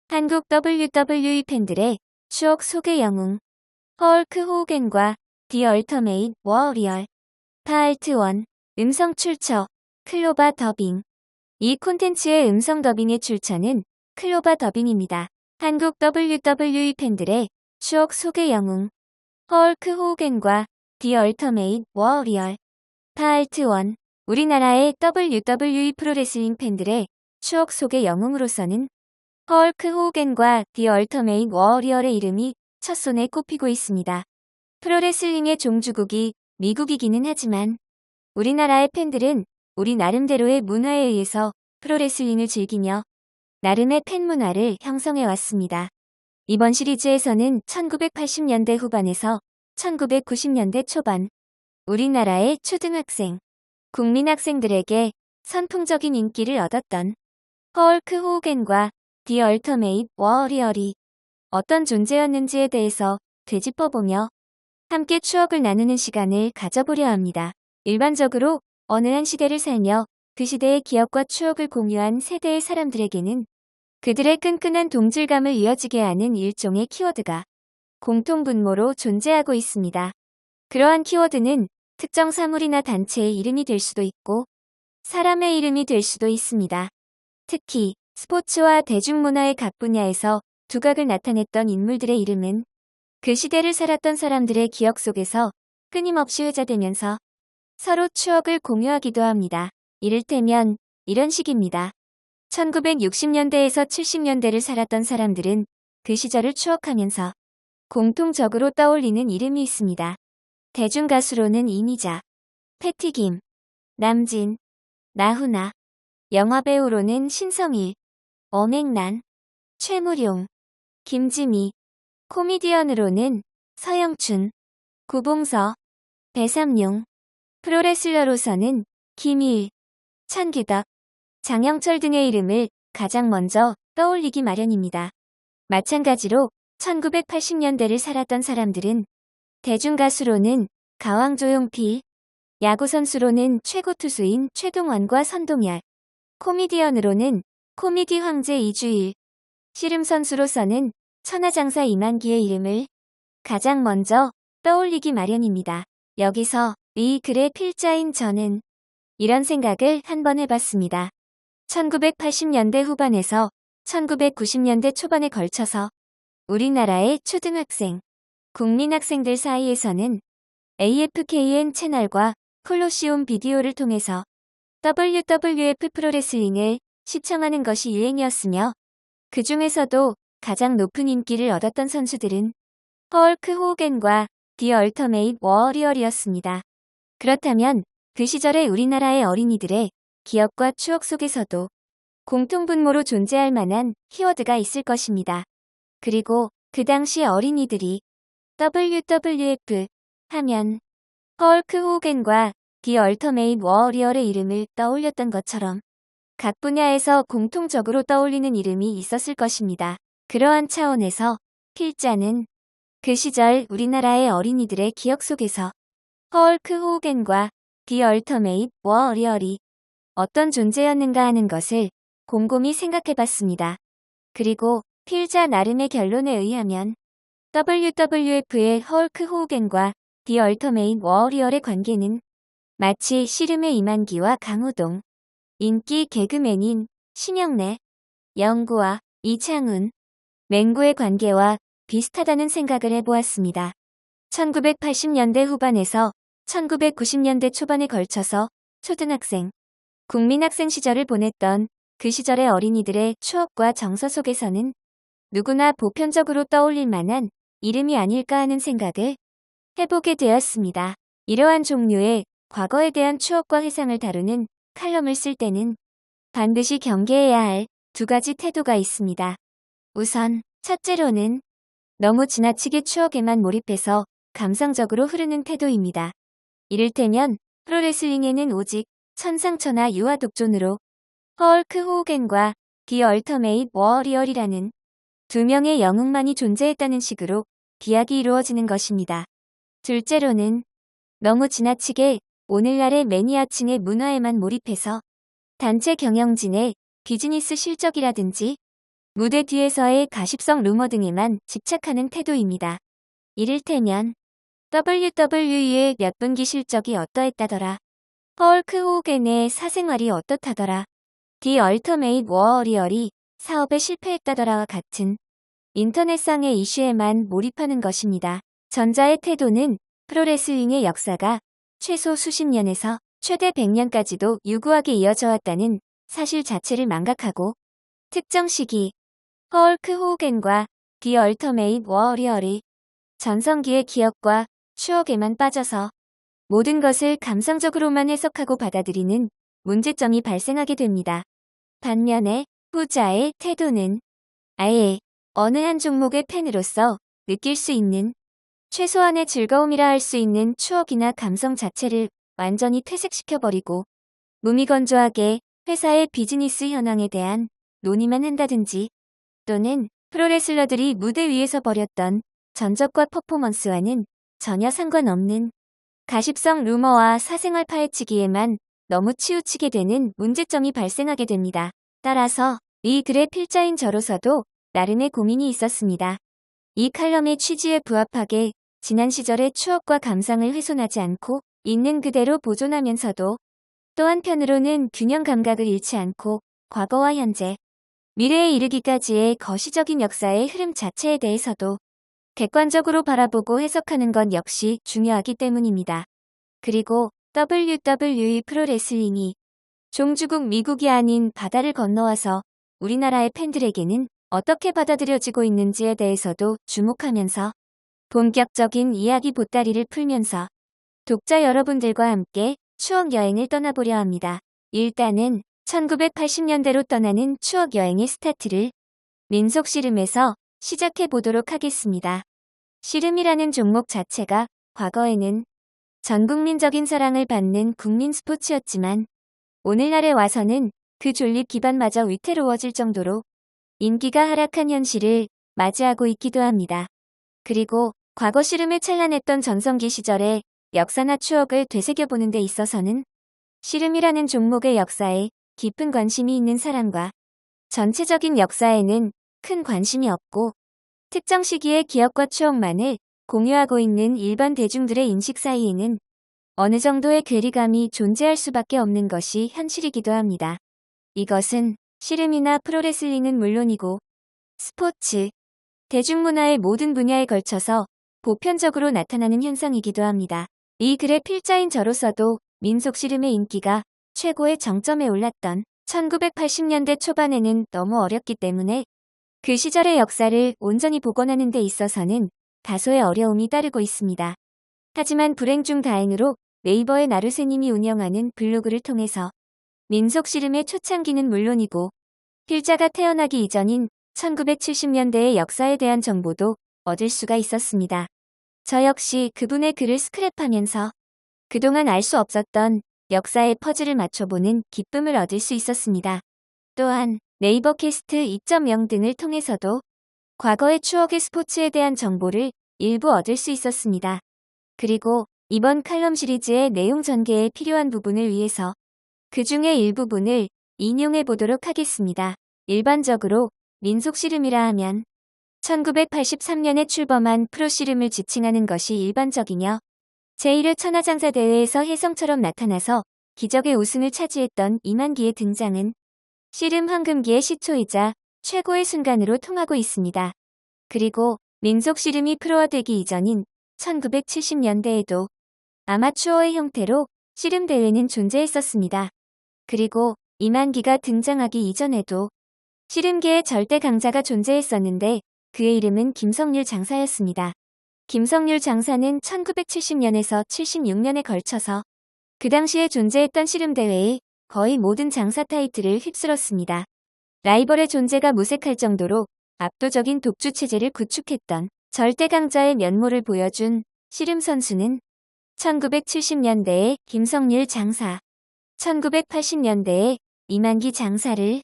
한국 WWE 팬들의 추억 속의 영웅 헐크 호겐과 디 얼터메잇 워리얼 파트 1 음성 출처 클로바 더빙. 이 콘텐츠의 음성 더빙의 출처는 클로바 더빙입니다. 한국 WWE 팬들의 추억 속의 영웅 헐크 호겐과 디 얼터메잇 워리얼 파트 1. 우리나라의 WWE 프로레슬링 팬들의 추억 속의 영웅으로서는 헐크 호겐과 디 얼터메잇 워리얼의 이름이 첫손에 꼽히고 있습니다. 프로레슬링의 종주국이 미국이기는 하지만 우리나라의 팬들은 우리 나름대로의 문화에 의해서 프로레슬링을 즐기며 나름의 팬 문화를 형성해 왔습니다. 이번 시리즈에서는 1980년대 후반에서 1990년대 초반 우리나라의 초등학생, 국민학생들에게 선풍적인 인기를 얻었던 헐크 호겐과 디 얼터메잇 워리얼이 어떤 존재였는지에 대해서 되짚어보며 함께 추억을 나누는 시간을 가져보려 합니다. 일반적으로 어느 한 시대를 살며 그 시대의 기억과 추억을 공유한 세대의 사람들에게는 그들의 끈끈한 동질감을 이어지게 하는 일종의 키워드가 공통분모로 존재하고 있습니다. 그러한 키워드는 특정 사물이나 단체의 이름이 될 수도 있고 사람의 이름이 될 수도 있습니다. 특히 스포츠와 대중문화의 각 분야에서 두각을 나타냈던 인물들의 이름은 그 시대를 살았던 사람들의 기억 속에서 끊임없이 회자되면서 서로 추억을 공유하기도 합니다. 이를테면 이런 식입니다. 1960년대에서 70년대를 살았던 사람들은 그 시절을 추억하면서 공통적으로 떠올리는 이름이 있습니다. 대중가수로는 이미자, 패티김, 남진, 나훈아, 영화배우로는 신성일, 엄앵란, 최무룡, 김지미, 코미디언으로는 서영춘, 구봉서, 배삼룡, 프로레슬러로서는 김희일, 천기덕, 장영철 등의 이름을 가장 먼저 떠올리기 마련입니다. 마찬가지로 1980년대를 살았던 사람들은 대중가수로는 가왕조용필, 야구선수로는 최고 투수인 최동원과 선동열, 코미디언으로는 코미디 황제 이주일, 씨름선수로서는 천하장사 이만기의 이름을 가장 먼저 떠올리기 마련입니다. 여기서 이 글의 필자인 저는 이런 생각을 한번 해봤습니다. 1980년대 후반에서 1990년대 초반에 걸쳐서 우리나라의 초등학생, 국민학생들 사이에서는 AFKN 채널과 콜로시움 비디오를 통해서 WWF 프로레슬링을 시청하는 것이 유행이었으며 그 중에서도 가장 높은 인기를 얻었던 선수들은 헐크 호겐과 디 얼터메잇 워리얼이었습니다. 그렇다면 그 시절의 우리나라의 어린이들의 기억과 추억 속에서도 공통분모로 존재할 만한 키워드가 있을 것입니다. 그리고 그 당시 어린이들이 WWF 하면 헐크 호겐과 디 얼터메잇 워리얼의 이름을 떠올렸던 것처럼 각 분야에서 공통적으로 떠올리는 이름이 있었을 것입니다. 그러한 차원에서 필자는 그 시절 우리나라의 어린이들의 기억 속에서 헐크 호겐과 디 얼터메잇 워리얼이 어떤 존재였는가 하는 것을 곰곰이 생각해봤습니다. 그리고 필자 나름의 결론에 의하면 WWF의 헐크 호겐과 디 얼터메잇 워리얼의 관계는 마치 씨름의 이만기와 강호동, 인기 개그맨인 신영래, 영구와 이창훈, 맹구의 관계와 비슷하다는 생각을 해보았습니다. 1980년대 후반에서 1990년대 초반에 걸쳐서 초등학생, 국민학생 시절을 보냈던 그 시절의 어린이들의 추억과 정서 속에서는 누구나 보편적으로 떠올릴 만한 이름이 아닐까 하는 생각을 해보게 되었습니다. 이러한 종류의 과거에 대한 추억과 회상을 다루는 칼럼을 쓸 때는 반드시 경계해야 할 두 가지 태도가 있습니다. 우선 첫째로는 너무 지나치게 추억에만 몰입해서 감성적으로 흐르는 태도입니다. 이를테면 프로레슬링에는 오직 천상천하 유아독존으로 헐크 호겐과 디 얼터메잇 워리얼이라는 두 명의 영웅만이 존재했다는 식으로 기약이 이루어지는 것입니다. 둘째로는 너무 지나치게 오늘날의 매니아층의 문화에만 몰입해서 단체 경영진의 비즈니스 실적이라든지 무대 뒤에서의 가십성 루머 등에만 집착하는 태도입니다. 이를테면 WWE의 몇 분기 실적이 어떠했다더라. 헐크 호겐의 사생활이 어떻다더라. 디 얼터메잇 워리얼이 사업에 실패했다더라와 같은 인터넷상의 이슈에만 몰입하는 것입니다. 전자의 태도는 프로레슬링의 역사가 최소 수십 년에서 최대 100년까지도 유구하게 이어져 왔다는 사실 자체를 망각하고 특정 시기 헐크 호겐과 디 얼터메잇 워리얼이 전성기의 기억과 추억에만 빠져서 모든 것을 감상적으로만 해석하고 받아들이는 문제점이 발생하게 됩니다. 반면에 후자의 태도는 아예 어느 한 종목의 팬으로서 느낄 수 있는 최소한의 즐거움이라 할 수 있는 추억이나 감성 자체를 완전히 퇴색시켜버리고 무미건조하게 회사의 비즈니스 현황에 대한 논의만 한다든지 또는 프로레슬러들이 무대 위에서 벌였던 전적과 퍼포먼스와는 전혀 상관없는 가십성 루머와 사생활 파헤치기에만 너무 치우치게 되는 문제점이 발생하게 됩니다. 따라서 이 글의 필자인 저로서도 나름의 고민이 있었습니다. 이 칼럼의 취지에 부합하게 지난 시절의 추억과 감상을 훼손하지 않고 있는 그대로 보존하면서도 또 한편으로는 균형 감각을 잃지 않고 과거와 현재, 미래에 이르기까지의 거시적인 역사의 흐름 자체에 대해서도 객관적으로 바라보고 해석하는 건 역시 중요하기 때문입니다. 그리고 WWE 프로레슬링이 종주국 미국이 아닌 바다를 건너와서 우리나라의 팬들에게는 어떻게 받아들여지고 있는지에 대해서도 주목하면서 본격적인 이야기 보따리를 풀면서 독자 여러분들과 함께 추억 여행을 떠나보려 합니다. 일단은 1980년대로 떠나는 추억 여행의 스타트를 민속 씨름에서 시작해 보도록 하겠습니다. 씨름이라는 종목 자체가 과거에는 전국민적인 사랑을 받는 국민 스포츠였지만 오늘날에 와서는 그 존립 기반마저 위태로워질 정도로 인기가 하락한 현실을 맞이하고 있기도 합니다. 그리고 과거 씨름에 찬란했던 전성기 시절의 역사나 추억을 되새겨보는 데 있어서는 씨름이라는 종목의 역사에 깊은 관심이 있는 사람과 전체적인 역사에는 큰 관심이 없고 특정 시기의 기억과 추억만을 공유하고 있는 일반 대중들의 인식 사이에는 어느 정도의 괴리감이 존재할 수밖에 없는 것이 현실이기도 합니다. 이것은 씨름이나 프로레슬링은 물론이고 스포츠, 대중문화의 모든 분야에 걸쳐서 보편적으로 나타나는 현상이기도 합니다. 이 글의 필자인 저로서도 민속 씨름의 인기가 최고의 정점에 올랐던 1980년대 초반에는 너무 어렸기 때문에 그 시절의 역사를 온전히 복원하는 데 있어서는 다소의 어려움이 따르고 있습니다. 하지만 불행 중 다행으로 네이버의 나루세님이 운영하는 블로그를 통해서 민속 씨름의 초창기는 물론이고 필자가 태어나기 이전인 1970년대의 역사에 대한 정보도 얻을 수가 있었습니다. 저 역시 그분의 글을 스크랩하면서 그동안 알 수 없었던 역사의 퍼즐을 맞춰보는 기쁨을 얻을 수 있었습니다. 또한 네이버 캐스트 2.0 등을 통해서도 과거의 추억의 스포츠에 대한 정보를 일부 얻을 수 있었습니다. 그리고 이번 칼럼 시리즈의 내용 전개에 필요한 부분을 위해서 그 중에 일부분을 인용해 보도록 하겠습니다. 일반적으로 민속 씨름이라 하면 1983년에 출범한 프로 씨름을 지칭하는 것이 일반적이며 제1회 천하장사대회에서 혜성처럼 나타나서 기적의 우승을 차지했던 이만기의 등장은 씨름 황금기의 시초이자 최고의 순간으로 통하고 있습니다. 그리고 민속 씨름이 프로화되기 이전인 1970년대에도 아마추어의 형태로 씨름 대회는 존재했었습니다. 그리고 이만기가 등장하기 이전에도 씨름계의 절대 강자가 존재했었는데 그의 이름은 김성률 장사였습니다. 김성률 장사는 1970년에서 76년에 걸쳐서 그 당시에 존재했던 씨름대회의 거의 모든 장사 타이틀을 휩쓸었습니다. 라이벌의 존재가 무색할 정도로 압도적인 독주 체제를 구축했던 절대 강자의 면모를 보여준 씨름 선수는 1970년대의 김성률 장사, 1980년대의 이만기 장사를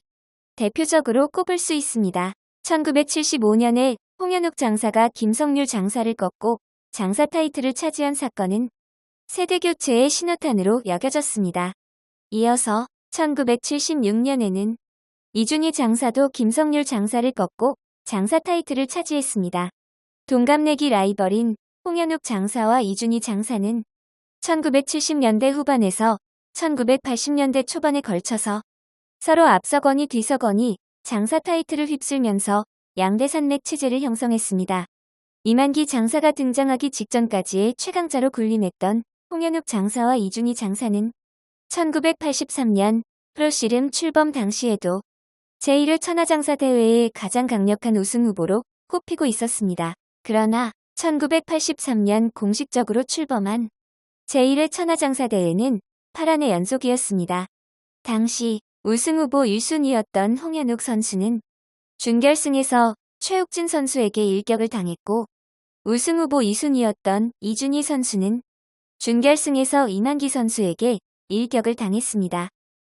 대표적으로 꼽을 수 있습니다. 1975년에 홍현욱 장사가 김성률 장사를 꺾고 장사 타이틀을 차지한 사건은 세대교체의 신호탄으로 여겨졌습니다. 이어서 1976년에는 이준희 장사도 김성률 장사를 꺾고 장사 타이틀을 차지했습니다. 동갑내기 라이벌인 홍현욱 장사와 이준희 장사는 1970년대 후반에서 1980년대 초반에 걸쳐서 서로 앞서거니 뒤서거니 장사 타이틀을 휩쓸면서 양대 산맥 체제를 형성했습니다. 이만기 장사가 등장하기 직전까지의 최강자로 군림했던 홍현욱 장사와 이준희 장사는 1983년 프로씨름 출범 당시에도 제1회 천하장사 대회의 가장 강력한 우승 후보로 꼽히고 있었습니다. 그러나 1983년 공식적으로 출범한 제1회 천하장사 대회는 8회의 연속이었습니다. 당시 우승 후보 1순위였던 홍현욱 선수는 준결승에서 최욱진 선수에게 일격을 당했고, 우승 후보 2순위였던 이준희 선수는 준결승에서 이만기 선수에게 일격을 당했습니다.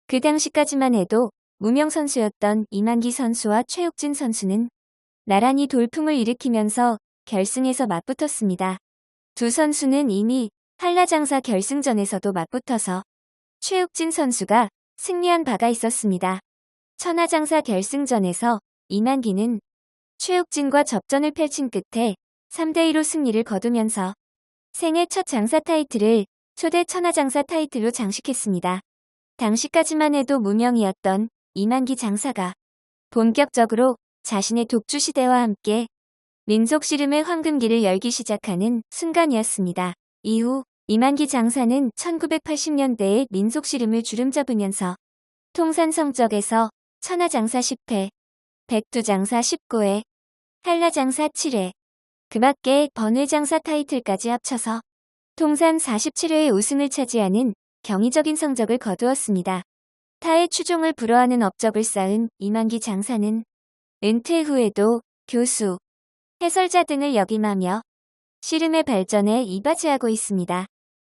그 당시까지만 해도 무명 선수였던 이만기 선수와 최욱진 선수는 나란히 돌풍을 일으키면서 결승에서 맞붙었습니다. 두 선수는 이미 한라장사 결승전에서도 맞붙어서 최욱진 선수가 승리한 바가 있었습니다. 천하장사 결승전에서 이만기는 최욱진과 접전을 펼친 끝에 3대2로 승리를 거두면서 생애 첫 장사 타이틀을 초대 천하장사 타이틀로 장식했습니다. 당시까지만 해도 무명이었던 이만기 장사가 본격적으로 자신의 독주 시대와 함께 민속 씨름의 황금기를 열기 시작하는 순간이었습니다. 이후 이만기 장사는 1980년대에 민속 씨름을 주름잡으면서 통산 성적에서 천하장사 10회, 백두장사 19회, 한라장사 7회, 그 밖에 번외장사 타이틀까지 합쳐서 통산 47회의 우승을 차지하는 경이적인 성적을 거두었습니다. 타의 추종을 불허하는 업적을 쌓은 이만기 장사는 은퇴 후에도 교수, 해설자 등을 역임하며 씨름의 발전에 이바지하고 있습니다.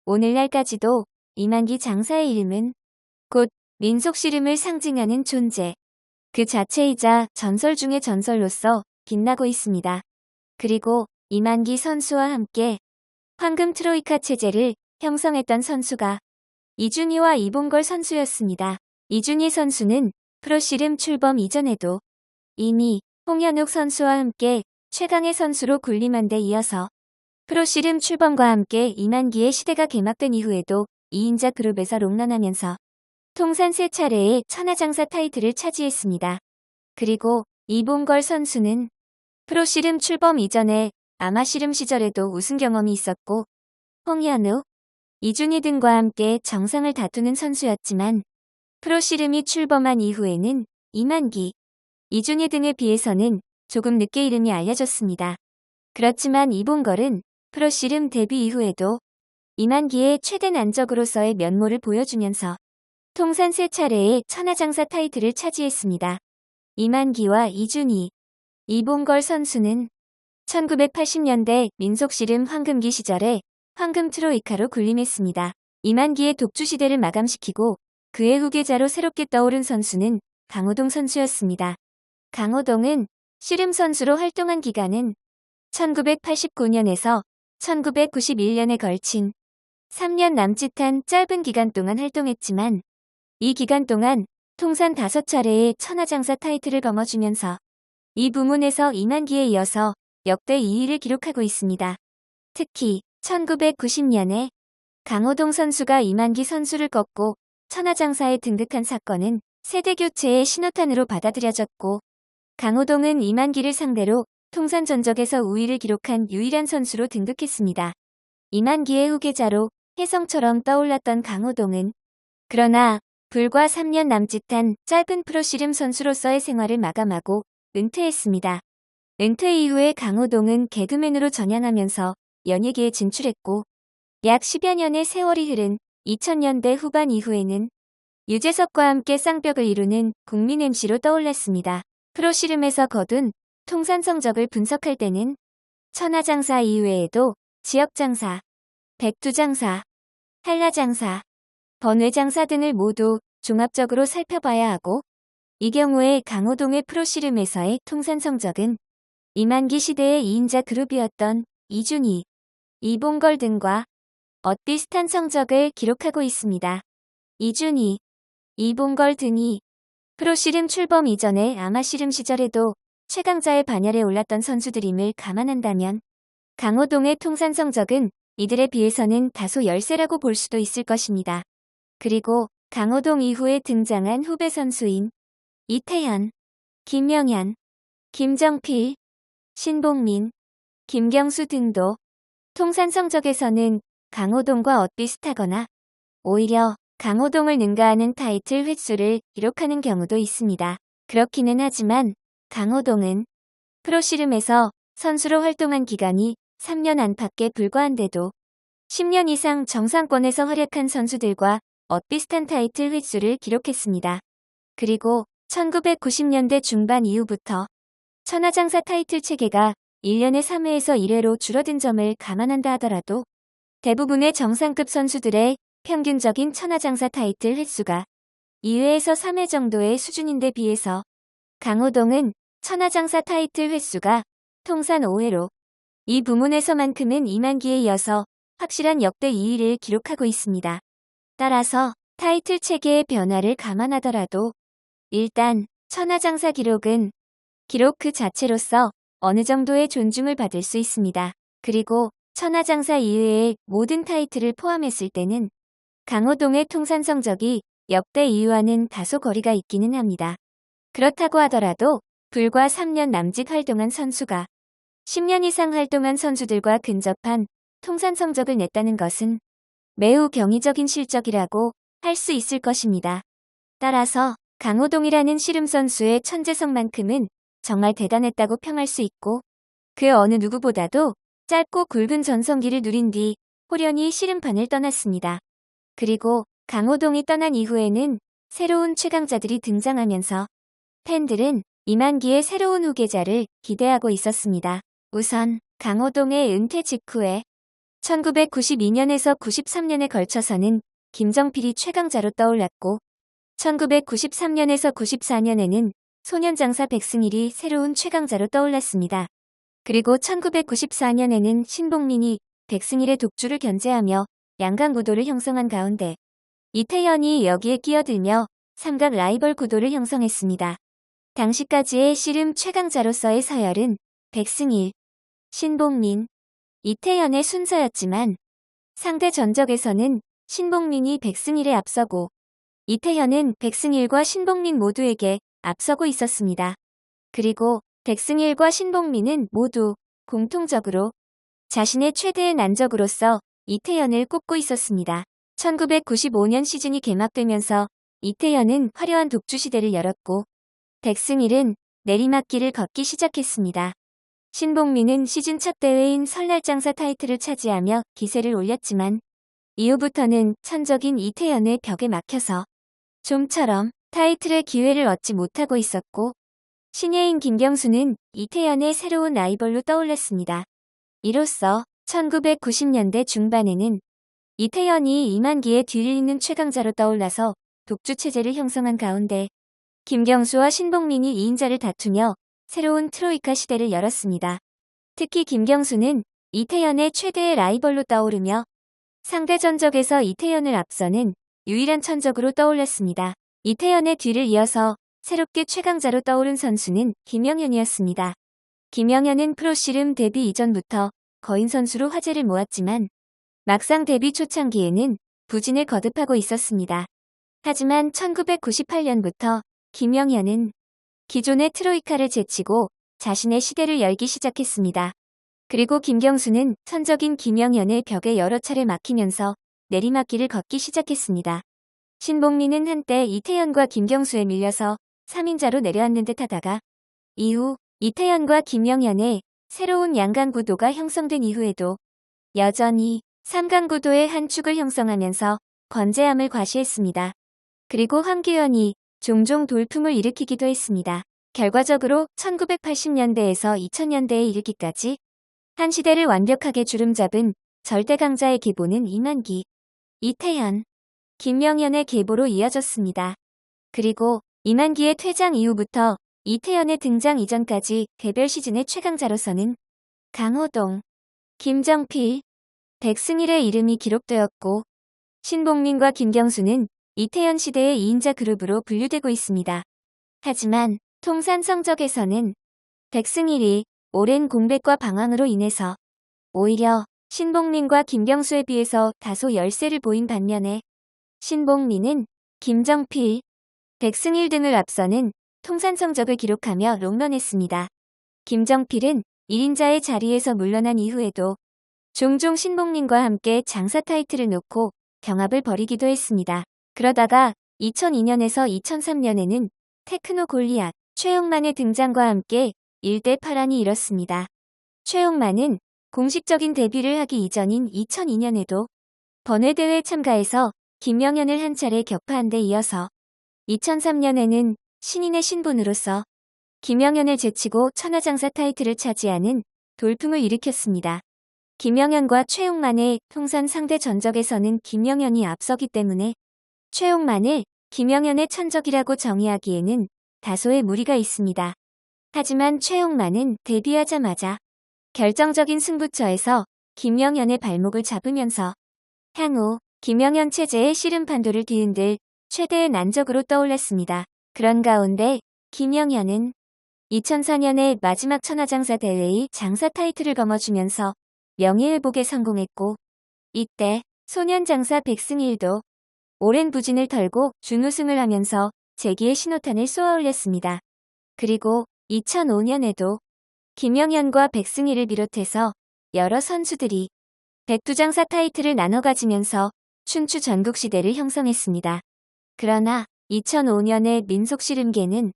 오늘날까지도 이만기 장사의 이름은 곧 민속 씨름을 상징하는 존재, 그 자체이자 전설 중의 전설로서 빛나고 있습니다. 그리고 이만기 선수와 함께 황금 트로이카 체제를 형성했던 선수가 이준희와 이봉걸 선수였습니다. 이준희 선수는 프로씨름 출범 이전에도 이미 홍현욱 선수와 함께 최강의 선수로 군림한 데 이어서 프로씨름 출범과 함께 이만기의 시대가 개막된 이후에도 2인자 그룹에서 롱런하면서 통산 3차례의 천하장사 타이틀을 차지했습니다. 그리고 이봉걸 선수는 프로씨름 출범 이전에 아마씨름 시절에도 우승 경험이 있었고, 홍현욱, 이준희 등과 함께 정상을 다투는 선수였지만 프로씨름이 출범한 이후에는 이만기, 이준희 등에 비해서는 조금 늦게 이름이 알려졌습니다. 그렇지만 이봉걸은 프로씨름 데뷔 이후에도 이만기의 최대 난적으로서의 면모를 보여주면서 통산 3차례의 천하장사 타이틀을 차지했습니다. 이만기와 이준희, 이봉걸 선수는 1980년대 민속씨름 황금기 시절에 황금 트로이카로 군림했습니다. 이만기의 독주 시대를 마감시키고 그의 후계자로 새롭게 떠오른 선수는 강호동 선수였습니다. 강호동은 씨름 선수로 활동한 기간은 1989년에서 1991년에 걸친 3년 남짓한 짧은 기간 동안 활동했지만 이 기간 동안 통산 5차례의 천하장사 타이틀을 거머쥐면서 이 부문에서 이만기에 이어서 역대 2위를 기록하고 있습니다. 특히 1990년에 강호동 선수가 이만기 선수를 꺾고 천하장사에 등극한 사건은 세대교체의 신호탄으로 받아들여졌고, 강호동은 이만기를 상대로 통산 전적에서 우위를 기록한 유일한 선수로 등극했습니다. 이만기의 후계자로 혜성처럼 떠올랐던 강호동은 그러나 불과 3년 남짓한 짧은 프로씨름 선수로서의 생활을 마감하고 은퇴했습니다. 은퇴 이후에 강호동은 개그맨으로 전향하면서 연예계에 진출했고, 약 10여 년의 세월이 흐른 2000년대 후반 이후에는 유재석과 함께 쌍벽을 이루는 국민 MC로 떠올랐습니다. 프로씨름에서 거둔 통산 성적을 분석할 때는 천하장사 이외에도 지역장사, 백두장사, 한라장사, 번외장사 등을 모두 종합적으로 살펴봐야 하고, 이 경우에 강호동의 프로씨름에서의 통산 성적은 이만기 시대의 2인자 그룹이었던 이준희, 이봉걸 등과 엇비슷한 성적을 기록하고 있습니다. 이준희, 이봉걸 등이 프로씨름 출범 이전에 아마씨름 시절에도 최강자의 반열에 올랐던 선수들임을 감안한다면 강호동의 통산 성적은 이들에 비해서는 다소 열세라고 볼 수도 있을 것입니다. 그리고 강호동 이후에 등장한 후배 선수인 이태현, 김영현, 김정필, 신봉민, 김경수 등도 통산 성적에서는 강호동과 엇비슷하거나 오히려 강호동을 능가하는 타이틀 횟수를 기록하는 경우도 있습니다. 그렇기는 하지만 강호동은 프로씨름에서 선수로 활동한 기간이 3년 안팎에 불과한데도 10년 이상 정상권에서 활약한 선수들과 엇비슷한 타이틀 횟수를 기록했습니다. 그리고 1990년대 중반 이후부터 천하장사 타이틀 체계가 1년에 3회에서 1회로 줄어든 점을 감안한다 하더라도 대부분의 정상급 선수들의 평균적인 천하장사 타이틀 횟수가 2회에서 3회 정도의 수준인데 비해서 강호동은 천하장사 타이틀 횟수가 통산 5회로 이 부문에서만큼은 2만기에 이어서 확실한 역대 2위를 기록하고 있습니다. 따라서 타이틀 체계의 변화를 감안하더라도 일단 천하장사 기록은 기록 그 자체로서 어느 정도의 존중을 받을 수 있습니다. 그리고 천하장사 이외의 모든 타이틀을 포함했을 때는 강호동의 통산 성적이 역대 2위와는 다소 거리가 있기는 합니다. 그렇다고 하더라도 불과 3년 남짓 활동한 선수가 10년 이상 활동한 선수들과 근접한 통산 성적을 냈다는 것은 매우 경이적인 실적이라고 할 수 있을 것입니다. 따라서 강호동이라는 씨름 선수의 천재성만큼은 정말 대단했다고 평할 수 있고 그 어느 누구보다도 짧고 굵은 전성기를 누린 뒤 호련히 씨름판을 떠났습니다. 그리고 강호동이 떠난 이후에는 새로운 최강자들이 등장하면서 팬들은 이만기의 새로운 후계자를 기대하고 있었습니다. 우선 강호동의 은퇴 직후에 1992년에서 93년에 걸쳐서는 김정필이 최강자로 떠올랐고 1993년에서 94년에는 소년장사 백승일이 새로운 최강자로 떠올랐습니다. 그리고 1994년에는 신봉민이 백승일의 독주를 견제하며 양강 구도를 형성한 가운데 이태현이 여기에 끼어들며 삼각 라이벌 구도를 형성했습니다. 당시까지의 씨름 최강자로서의 서열은 백승일, 신봉민, 이태현의 순서였지만 상대 전적에서는 신봉민이 백승일에 앞서고 이태현은 백승일과 신봉민 모두에게 앞서고 있었습니다. 그리고 백승일과 신봉민은 모두 공통적으로 자신의 최대의 난적으로서 이태현을 꼽고 있었습니다. 1995년 시즌이 개막되면서 이태현은 화려한 독주 시대를 열었고 백승일은 내리막길을 걷기 시작했습니다. 신봉민은 시즌 첫 대회인 설날장사 타이틀을 차지하며 기세를 올렸지만 이후부터는 천적인 이태현의 벽에 막혀서 좀처럼 타이틀의 기회를 얻지 못하고 있었고 신예인 김경수는 이태현의 새로운 라이벌로 떠올랐습니다. 이로써 1990년대 중반에는 이태현이 이만기의 뒤를 잇는 최강자로 떠올라서 독주체제를 형성한 가운데 김경수와 신봉민이 2인자를 다투며 새로운 트로이카 시대를 열었습니다. 특히 김경수는 이태현의 최대의 라이벌로 떠오르며 상대 전적에서 이태현을 앞서는 유일한 천적으로 떠올랐습니다. 이태현의 뒤를 이어서 새롭게 최강자로 떠오른 선수는 김영현이었습니다. 김영현은 프로씨름 데뷔 이전부터 거인 선수로 화제를 모았지만 막상 데뷔 초창기에는 부진을 거듭하고 있었습니다. 하지만 1998년부터 김영현은 기존의 트로이카를 제치고 자신의 시대를 열기 시작했습니다. 그리고 김경수는 천적인 김영현의 벽에 여러 차례 막히면서 내리막길을 걷기 시작했습니다. 신봉민은 한때 이태현과 김경수에 밀려서 3인자로 내려앉는 듯 하다가 이후 이태현과 김영현의 새로운 양강 구도가 형성된 이후에도 여전히 삼강 구도의 한 축을 형성하면서 건재함을 과시했습니다. 그리고 황규현이 종종 돌풍을 일으키기도 했습니다. 결과적으로 1980년대에서 2000년대에 이르기까지 한 시대를 완벽하게 주름잡은 절대 강자의 계보는 이만기, 이태현, 김영현의 계보로 이어졌습니다. 그리고 이만기의 퇴장 이후부터 이태현의 등장 이전까지 개별 시즌의 최강자로서는 강호동, 김정필, 백승일의 이름이 기록되었고 신봉민과 김경수는 이태현 시대의 2인자 그룹으로 분류되고 있습니다. 하지만 통산 성적에서는 백승일이 오랜 공백과 방황으로 인해서 오히려 신봉민과 김경수에 비해서 다소 열세를 보인 반면에 신봉민은 김정필, 백승일 등을 앞서는 통산 성적을 기록하며 롱런했습니다. 김정필은 1인자의 자리에서 물러난 이후에도 종종 신봉민과 함께 장사 타이틀을 놓고 경합을 벌이기도 했습니다. 그러다가 2002년에서 2003년에는 테크노 골리앗, 최용만의 등장과 함께 1대 파란이 일었습니다. 최용만은 공식적인 데뷔를 하기 이전인 2002년에도 번외대회 참가해서 김영현을 한 차례 격파한 데 이어서 2003년에는 신인의 신분으로서 김영현을 제치고 천하장사 타이틀을 차지하는 돌풍을 일으켰습니다. 김영현과 최용만의 통산 상대 전적에서는 김영현이 앞서기 때문에 최용만을 김영현의 천적이라고 정의하기에는 다소의 무리가 있습니다. 하지만 최용만은 데뷔하자마자 결정적인 승부처에서 김영현의 발목을 잡으면서 향후 김영현 체제의 씨름판도를 뒤흔들 최대의 난적으로 떠올랐습니다. 그런 가운데 김영현은 2004년에 마지막 천하장사 대회의 장사 타이틀을 거머쥐면서 명예회복에 성공했고, 이때 소년장사 백승일도 오랜 부진을 털고 준우승을 하면서 재기의 신호탄을 쏘아올렸습니다. 그리고 2005년에도 김영현과 백승일을 비롯해서 여러 선수들이 백두장사 타이틀을 나눠 가지면서 춘추 전국시대를 형성했습니다. 그러나 2005년의 민속씨름계는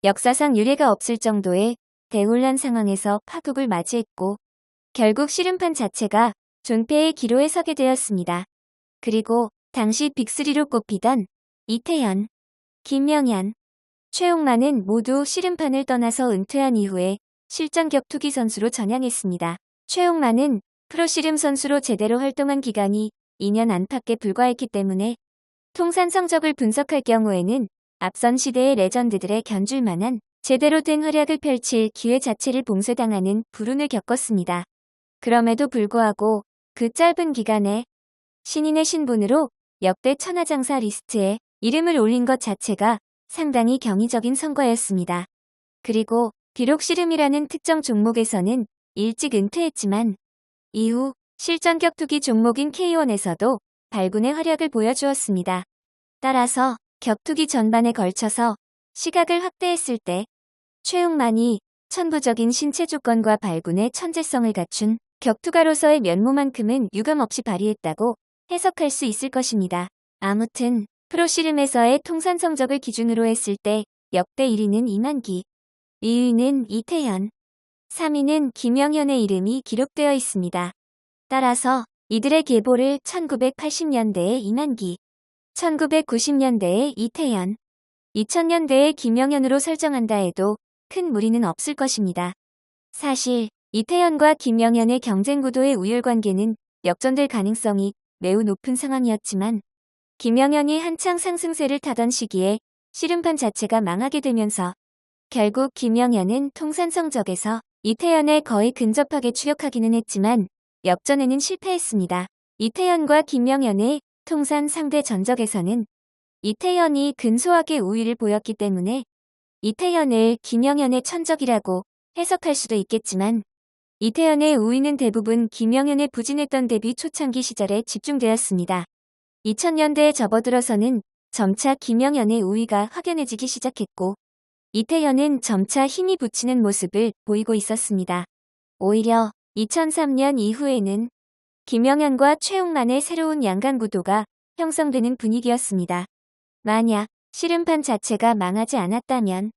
역사상 유례가 없을 정도의 대혼란 상황에서 파국을 맞이했고 결국 씨름판 자체가 존폐의 기로에 서게 되었습니다. 그리고 당시 빅3로 꼽히던 이태현, 김영현, 최용만은 모두 씨름판을 떠나서 은퇴한 이후에 실전 격투기 선수로 전향했습니다. 최용만은 프로씨름 선수로 제대로 활동한 기간이 2년 안팎에 불과했기 때문에 통산 성적을 분석할 경우에는 앞선 시대의 레전드들에 견줄 만한 제대로 된 활약을 펼칠 기회 자체를 봉쇄당하는 불운을 겪었습니다. 그럼에도 불구하고 그 짧은 기간에 신인의 신분으로 역대 천하장사 리스트에 이름을 올린 것 자체가 상당히 경이적인 성과였습니다. 그리고 비록 씨름이라는 특정 종목에서는 일찍 은퇴했지만 이후 실전 격투기 종목인 K1에서도 발군의 활약을 보여주었습니다. 따라서 격투기 전반에 걸쳐서 시각을 확대했을 때 최용만이 천부적인 신체 조건과 발군의 천재성을 갖춘 격투가로서의 면모만큼은 유감없이 발휘했다고 해석할 수 있을 것입니다. 아무튼 프로씨름에서의 통산 성적을 기준으로 했을 때 역대 1위는 이만기, 2위는 이태현, 3위는 김영현의 이름이 기록되어 있습니다. 따라서 이들의 계보를 1980년대의 이만기, 1990년대의 이태현, 2000년대의 김영현으로 설정한다 해도 큰 무리는 없을 것입니다. 사실 이태현과 김영현의 경쟁 구도의 우열관계는 역전될 가능성이 매우 높은 상황이었지만 김영현이 한창 상승세를 타던 시기에 씨름판 자체가 망하게 되면서 결국 김영현은 통산 성적에서 이태현에 거의 근접하게 추격하기는 했지만 역전에는 실패했습니다. 이태현과 김영현의 통산 상대 전적에서는 이태현이 근소하게 우위를 보였기 때문에 이태현을 김영현의 천적이라고 해석할 수도 있겠지만 이태현의 우위는 대부분 김영현의 부진했던 데뷔 초창기 시절에 집중되었습니다. 2000년대에 접어들어서는 점차 김영현의 우위가 확연해지기 시작했고 이태현은 점차 힘이 붙이는 모습을 보이고 있었습니다. 오히려 2003년 이후에는 김영현과 최용만의 새로운 양강 구도가 형성되는 분위기였습니다. 만약 씨름판 자체가 망하지 않았다면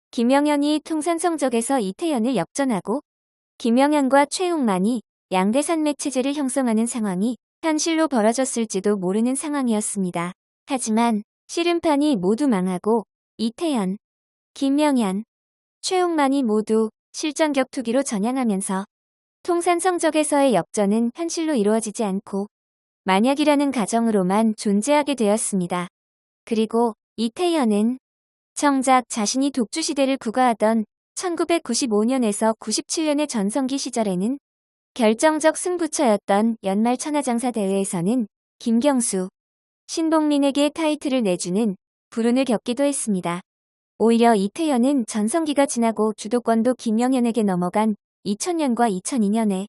김영현이 통산 성적에서 이태현을 역전하고 김영현과 최용만이 양대산맥 체제를 형성하는 상황이 현실로 벌어졌을지도 모르는 상황이었습니다. 하지만 씨름판이 모두 망하고 이태현, 김영현, 최용만이 모두 실전 격투기로 전향하면서 통산 성적에서의 역전은 현실로 이루어지지 않고 만약이라는 가정으로만 존재하게 되었습니다. 그리고 이태현은 정작 자신이 독주시대를 구가하던 1995년에서 97년의 전성기 시절에는 결정적 승부처였던 연말 천하장사 대회에서는 김경수, 신봉민에게 타이틀을 내주는 불운을 겪기도 했습니다. 오히려 이태현은 전성기가 지나고 주도권도 김영현에게 넘어간 2000년과 2002년에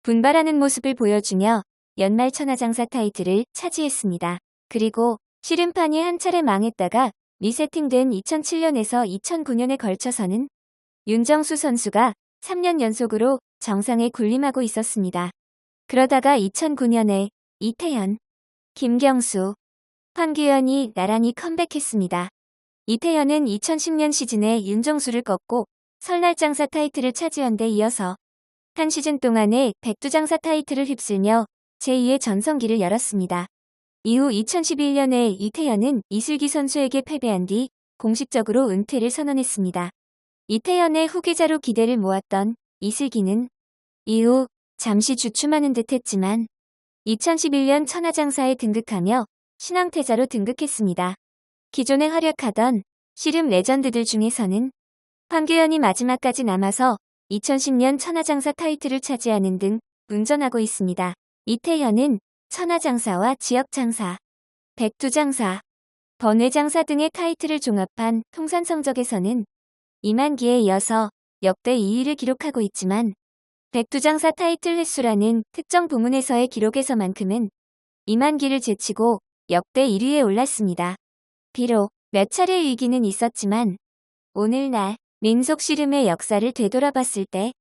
분발하는 모습을 보여주며 연말 천하장사 타이틀을 차지했습니다. 그리고 씨름판이 한 차례 망했다가 리세팅된 2007년에서 2009년에 걸쳐서는 윤정수 선수가 3년 연속으로 정상에 군림하고 있었습니다. 그러다가 2009년에 이태현, 김경수, 황규현이 나란히 컴백했습니다. 이태현은 2010년 시즌에 윤정수를 꺾고 설날장사 타이틀을 차지한 데 이어서 한 시즌 동안에 백두장사 타이틀을 휩쓸며 제2의 전성기를 열었습니다. 이후 2011년에 이태현은 이슬기 선수에게 패배한 뒤 공식적으로 은퇴를 선언했습니다. 이태현의 후계자로 기대를 모았던 이슬기는 이후 잠시 주춤하는 듯 했지만 2011년 천하장사에 등극하며 신앙태자로 등극했습니다. 기존에 활약하던 씨름 레전드들 중에서는 황규현이 마지막까지 남아서 2010년 천하장사 타이틀을 차지하는 등 운전하고 있습니다. 이태현은 천하장사와 지역장사, 백두장사, 번외장사 등의 타이틀을 종합한 통산 성적에서는 이만기에 이어서 역대 2위를 기록하고 있지만 백두장사 타이틀 횟수라는 특정 부문에서의 기록에서만큼은 이만기를 제치고 역대 1위에 올랐습니다. 비록 몇 차례 위기는 있었지만 오늘날 민속 씨름의 역사를 되돌아봤을 때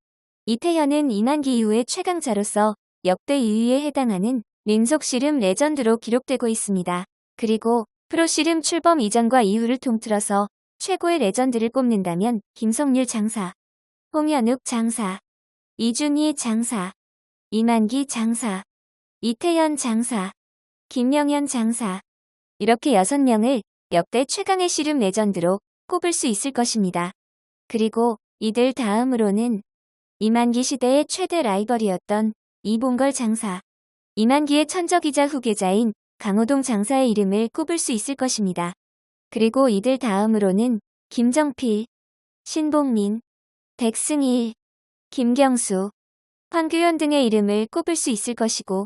이태현은 이만기 이후의 최강자로서 역대 2위에 해당하는 민속 씨름 레전드로 기록되고 있습니다. 그리고 프로 씨름 출범 이전과 이후를 통틀어서 최고의 레전드를 꼽는다면 김성률 장사, 홍현욱 장사, 이준희 장사, 이만기 장사, 이태현 장사, 김영현 장사 이렇게 6명을 역대 최강의 씨름 레전드로 꼽을 수 있을 것입니다. 그리고 이들 다음으로는 이만기 시대의 최대 라이벌이었던 이봉걸 장사, 이만기의 천적이자 후계자인 강호동 장사의 이름을 꼽을 수 있을 것입니다. 그리고 이들 다음으로는 김정필, 신봉민, 백승일, 김경수, 황규현 등의 이름을 꼽을 수 있을 것이고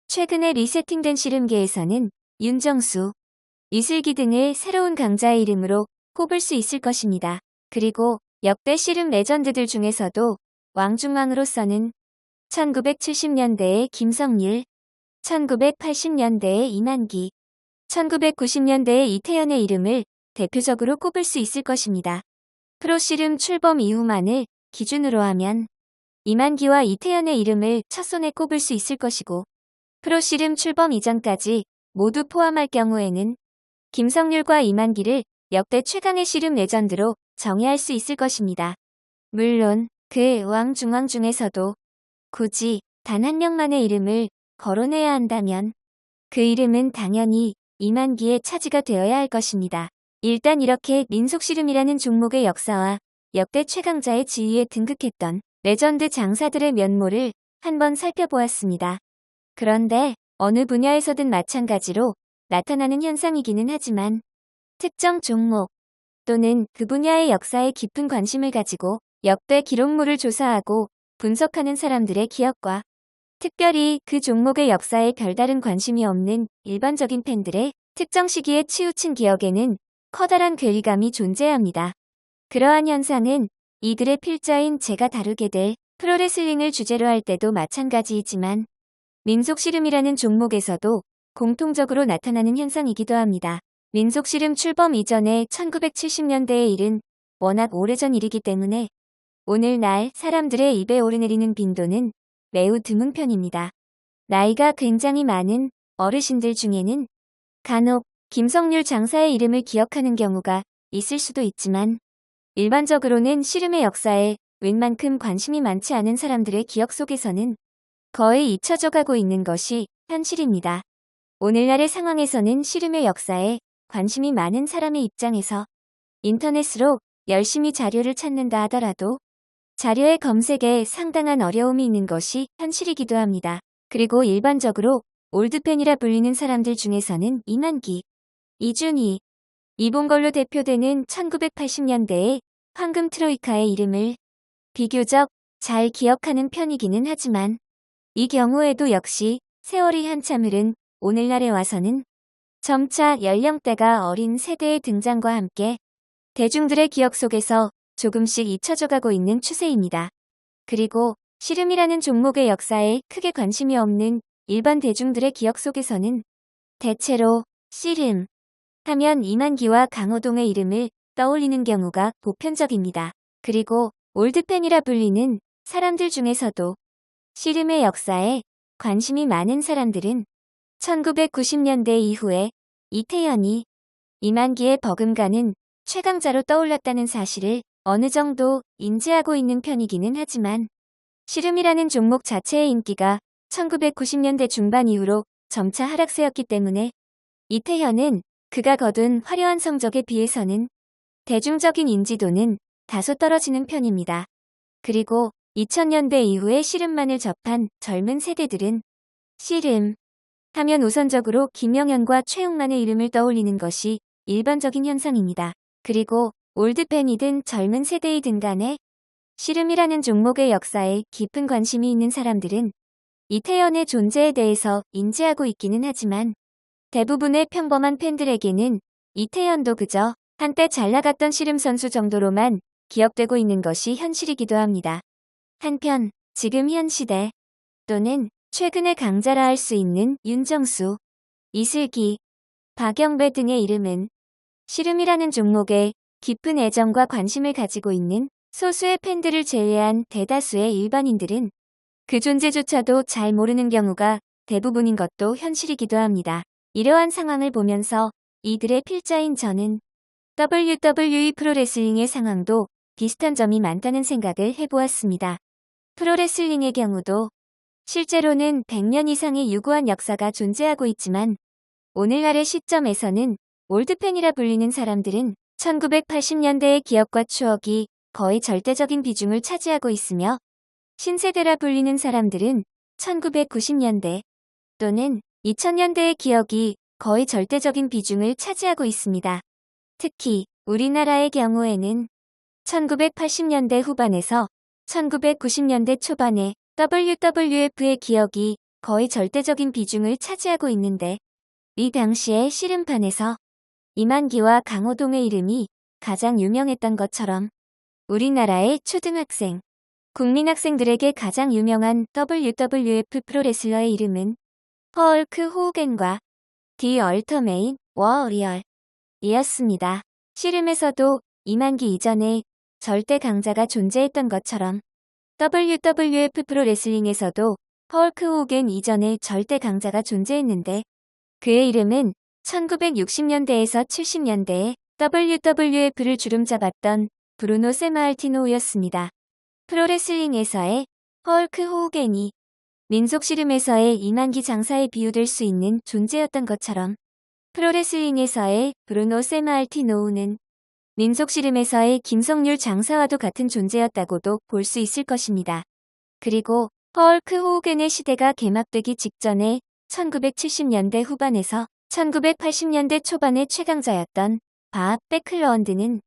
최근에 리세팅된 씨름계에서는 윤정수, 이슬기 등을 새로운 강자의 이름으로 꼽을 수 있을 것입니다. 그리고 역대 씨름 레전드들 중에서도 왕중왕으로서는 1970년대의 김성률, 1980년대의 이만기, 1990년대의 이태현의 이름을 대표적으로 꼽을 수 있을 것입니다. 프로 씨름 출범 이후만을 기준으로 하면 이만기와 이태현의 이름을 첫 손에 꼽을 수 있을 것이고 프로 씨름 출범 이전까지 모두 포함할 경우에는 김성률과 이만기를 역대 최강의 씨름 레전드로 정의할 수 있을 것입니다. 물론 그 왕중왕 중에서도 굳이 단 한 명만의 이름을 거론해야 한다면 그 이름은 당연히 이만기의 차지가 되어야 할 것입니다. 일단 이렇게 민속씨름이라는 종목의 역사와 역대 최강자의 지위에 등극했던 레전드 장사들의 면모를 한번 살펴보았습니다. 그런데 어느 분야에서든 마찬가지로 나타나는 현상이기는 하지만 특정 종목 또는 그 분야의 역사에 깊은 관심을 가지고 역대 기록물을 조사하고 분석하는 사람들의 기억과 특별히 그 종목의 역사에 별다른 관심이 없는 일반적인 팬들의 특정 시기에 치우친 기억에는 커다란 괴리감이 존재합니다. 그러한 현상은 이 글의 필자인 제가 다루게 될 프로레슬링을 주제로 할 때도 마찬가지이지만 민속씨름이라는 종목에서도 공통적으로 나타나는 현상이기도 합니다. 민속씨름 출범 이전의 1970년대의 일은 워낙 오래전 일이기 때문에 오늘날 사람들의 입에 오르내리는 빈도는 매우 드문 편입니다. 나이가 굉장히 많은 어르신들 중에는 간혹 김성률 장사의 이름을 기억하는 경우가 있을 수도 있지만 일반적으로는 씨름의 역사에 웬만큼 관심이 많지 않은 사람들의 기억 속에서는 거의 잊혀져 가고 있는 것이 현실입니다. 오늘날의 상황에서는 씨름의 역사에 관심이 많은 사람의 입장에서 인터넷으로 열심히 자료를 찾는다 하더라도 자료의 검색에 상당한 어려움이 있는 것이 현실이기도 합니다. 그리고 일반적으로 올드팬이라 불리는 사람들 중에서는 이만기, 이준희, 이봉걸로 대표되는 1980년대의 황금 트로이카의 이름을 비교적 잘 기억하는 편이기는 하지만 이 경우에도 역시 세월이 한참 흐른 오늘날에 와서는 점차 연령대가 어린 세대의 등장과 함께 대중들의 기억 속에서 조금씩 잊혀져가고 있는 추세입니다. 그리고 씨름이라는 종목의 역사에 크게 관심이 없는 일반 대중들의 기억 속에서는 대체로 씨름 하면 이만기와 강호동의 이름을 떠올리는 경우가 보편적입니다. 그리고 올드팬이라 불리는 사람들 중에서도 씨름의 역사에 관심이 많은 사람들은 1990년대 이후에 이태현이 이만기의 버금가는 최강자로 떠올랐다는 사실을 어느 정도 인지하고 있는 편이기는 하지만 씨름이라는 종목 자체의 인기가 1990년대 중반 이후로 점차 하락세였기 때문에 이태현은 그가 거둔 화려한 성적에 비해서는 대중적인 인지도는 다소 떨어지는 편입니다. 그리고 2000년대 이후에 씨름만을 접한 젊은 세대들은 씨름 하면 우선적으로 김영현과 최용만의 이름을 떠올리는 것이 일반적인 현상입니다. 그리고 올드팬이든 젊은 세대이든 간에 씨름이라는 종목의 역사에 깊은 관심이 있는 사람들은 이태현의 존재에 대해서 인지하고 있기는 하지만 대부분의 평범한 팬들에게는 이태현도 그저 한때 잘나갔던 씨름 선수 정도로만 기억되고 있는 것이 현실이기도 합니다. 한편 지금 현 시대 또는 최근의 강자라 할 수 있는 윤정수, 이슬기, 박영배 등의 이름은 씨름이라는 종목에 깊은 애정과 관심을 가지고 있는 소수의 팬들을 제외한 대다수의 일반인들은 그 존재조차도 잘 모르는 경우가 대부분인 것도 현실이기도 합니다. 이러한 상황을 보면서 이들의 필자인 저는 WWE 프로레슬링의 상황도 비슷한 점이 많다는 생각을 해보았습니다. 프로레슬링의 경우도 실제로는 100년 이상의 유구한 역사가 존재하고 있지만 오늘날의 시점에서는 올드팬이라 불리는 사람들은 1980년대의 기억과 추억이 거의 절대적인 비중을 차지하고 있으며 신세대라 불리는 사람들은 1990년대 또는 2000년대의 기억이 거의 절대적인 비중을 차지하고 있습니다. 특히 우리나라의 경우에는 1980년대 후반에서 1990년대 초반에 WWF의 기억이 거의 절대적인 비중을 차지하고 있는데 이 당시의 씨름판에서 이만기와 강호동의 이름이 가장 유명했던 것처럼 우리나라의 초등학생, 국민학생들에게 가장 유명한 WWF 프로레슬러의 이름은 헐크 호우겐과 디 얼터메인 워리얼이었습니다. 씨름에서도 이만기 이전에 절대 강자가 존재했던 것처럼 WWF 프로레슬링에서도 헐크 호우겐 이전에 절대 강자가 존재했는데 그의 이름은 1960년대에서 70년대에 WWF를 주름잡았던 브루노 세마알티노우였습니다. 프로레슬링에서의 헐크 호우겐이 민속 씨름에서의 이만기 장사에 비유될 수 있는 존재였던 것처럼 프로레슬링에서의 브루노 세마알티노우는 민속 씨름에서의 김성률 장사와도 같은 존재였다고도 볼 수 있을 것입니다. 그리고 헐크 호우겐의 시대가 개막되기 직전에 1970년대 후반에서 1980년대 초반의 최강자였던 밥 베클러언드는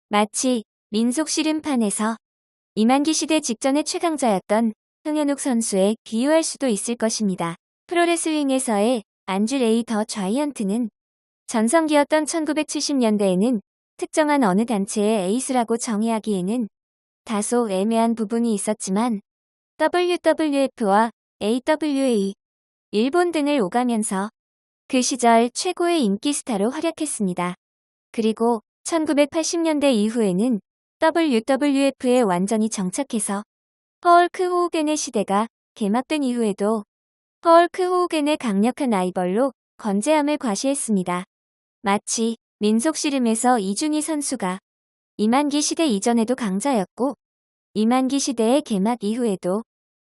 마치 민속 씨름판에서 이만기 시대 직전의 최강자였던 흥현욱 선수에 비유할 수도 있을 것입니다. 프로레슬링에서의 안주 레이 더 자이언트는 전성기였던 1970년대에는 특정한 어느 단체의 에이스라고 정의하기에는 다소 애매한 부분이 있었지만 WWF와 AWA, 일본 등을 오가면서 그 시절 최고의 인기 스타로 활약했습니다. 그리고 1980년대 이후에는 WWF에 완전히 정착해서 헐크 호우겐의 시대가 개막된 이후에도 헐크 호우겐의 강력한 라이벌로 건재함을 과시했습니다. 마치 민속 씨름에서 이준희 선수가 이만기 시대 이전에도 강자였고 이만기 시대의 개막 이후에도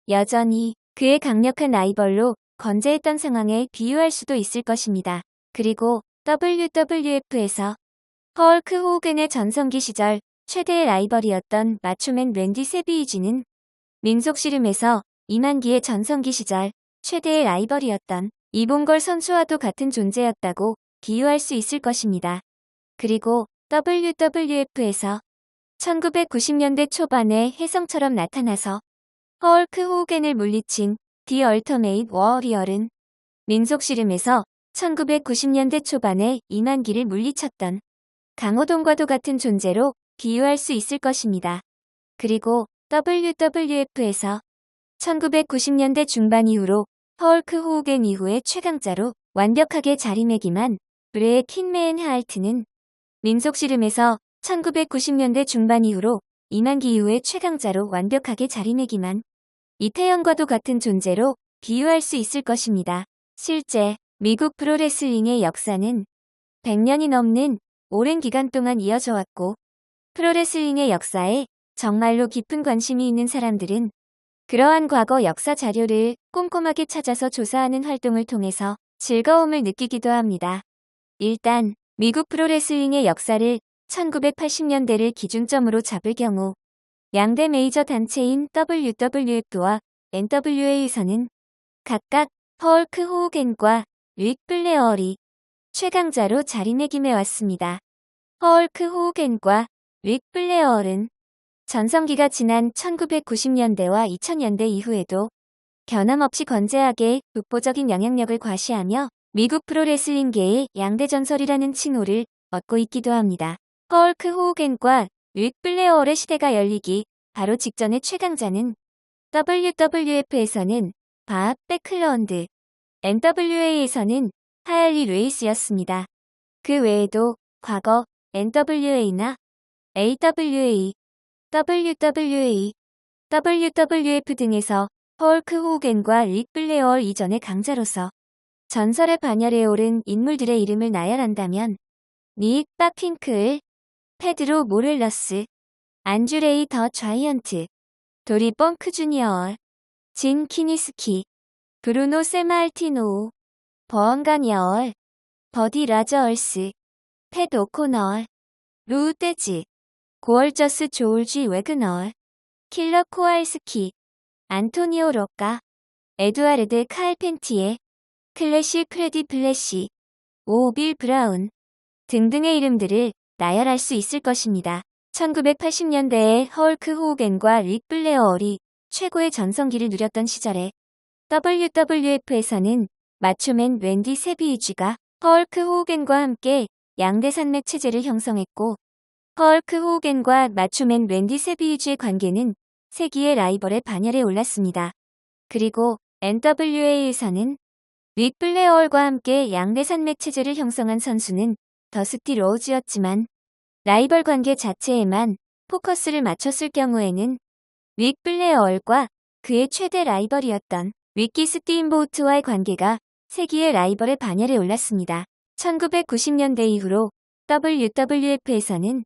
여전히 그의 강력한 라이벌로 건재했던 상황에 비유할 수도 있을 것입니다. 그리고 WWF에서 헐크 호우겐의 전성기 시절 최대의 라이벌이었던 마초맨 랜디 세비이지는 민속 씨름에서 이만기의 전성기 시절 최대의 라이벌이었던 이봉걸 선수와도 같은 존재였다고 비유할 수 있을 것입니다. 그리고 WWF에서 1990년대 초반에 혜성처럼 나타나서 헐크 호우겐을 물리친 디 얼터메이트 워리얼은 민속 씨름에서 1990년대 초반에 이만기를 물리쳤던 강호동과도 같은 존재로 비유할 수 있을 것입니다. 그리고 WWF에서 1990년대 중반 이후로 헐크 호우겐 이후의 최강자로 완벽하게 자리매김한 브레의 킨메엔 하알트는 민속씨름에서 1990년대 중반 이후로 이만기 이후의 최강자로 완벽하게 자리매김한 이태현과도 같은 존재로 비유할 수 있을 것입니다. 실제 미국 프로레슬링의 역사는 100년이 넘는 오랜 기간 동안 이어져 왔고, 프로레슬링의 역사에 정말로 깊은 관심이 있는 사람들은 그러한 과거 역사 자료를 꼼꼼하게 찾아서 조사하는 활동을 통해서 즐거움을 느끼기도 합니다. 일단 미국 프로레슬링의 역사를 1980년대를 기준점으로 잡을 경우 양대 메이저 단체인 WWF와 NWA에서는 각각 헐크 호우겐과 릭 플레어리 최강자로 자리매김해왔습니다. 헐크 호우겐과 릭 플레어는 전성기가 지난 1990년대와 2000년대 이후에도 변함없이 건재하게 독보적인 영향력을 과시하며 미국 프로레슬링계의 양대 전설이라는 칭호를 얻고 있기도 합니다. 헐크 호우겐과 릭 플레어의 시대가 열리기 바로 직전의 최강자는 WWF에서는 밥 베클런드, NWA에서는 하일리 루이스였습니다. 그 외에도 과거 NWA나 AWA, WWA, WWF 등에서 헐크 호우겐과 릭 플레어 이전의 강자로서 전설의 반열에 오른 인물들의 이름을 나열한다면 닉 바핑클, 페드로 모렐러스, 안주레이 더 자이언트, 도리 뻥크 주니어, 진 키니스키, 브루노 세마알티노, 버언가니얼, 버디 라저얼스, 팻 오코널, 루 떼즈, 고얼저스 조울지 웨그널, 킬러 코알스키, 안토니오 로카, 에두아르드 칼펜티에, 클래시 프레디 플래시, 오빌 브라운 등등의 이름들을 나열할 수 있을 것입니다. 1980년대에 헐크 호우겐과 릭 플레어리 최고의 전성기를 누렸던 시절에 WWF에서는 마초맨 웬디 세비이지가 헐크 호우겐과 함께 양대 산맥 체제를 형성했고, 헐크 호우겐과 마초맨 웬디 세비이지의 관계는 세기의 라이벌의 반열에 올랐습니다. 그리고 NWA에서는 릭 플레어와 함께 양대 산맥 체제를 형성한 선수는 더스티 로우즈였지만 라이벌 관계 자체에만 포커스를 맞췄을 경우에는 릭 플레어와 그의 최대 라이벌이었던 위키 스티임보우트와의 관계가 세기의 라이벌의 반열에 올랐습니다. 1990년대 이후로 WWF에서는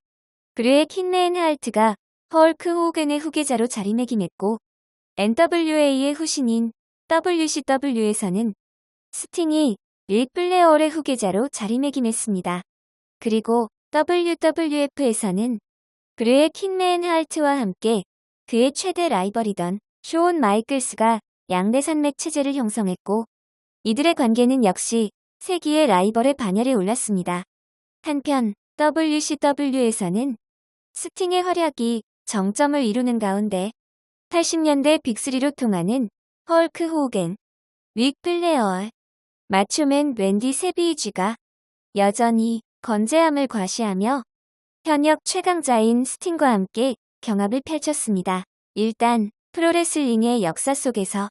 브레의 킨메엔 하알트가 헐크 호우겐의 후계자로 자리매김했고, NWA의 후신인 WCW에서는 스팅이 릭 플레어의 후계자로 자리매김했습니다. 그리고 WWF에서는 브레의 킨메엔 하알트와 함께 그의 최대 라이벌이던 쇼온 마이클스가 양대 산맥 체제를 형성했고, 이들의 관계는 역시 세기의 라이벌의 반열에 올랐습니다. 한편 WCW에서는 스팅의 활약이 정점을 이루는 가운데 80년대 빅3로 통하는 헐크 호우겐, 릭 플레어, 마초맨 웬디 세비이지가 여전히 건재함을 과시하며 현역 최강자인 스팅과 함께 경합을 펼쳤습니다. 일단 프로레슬링의 역사 속에서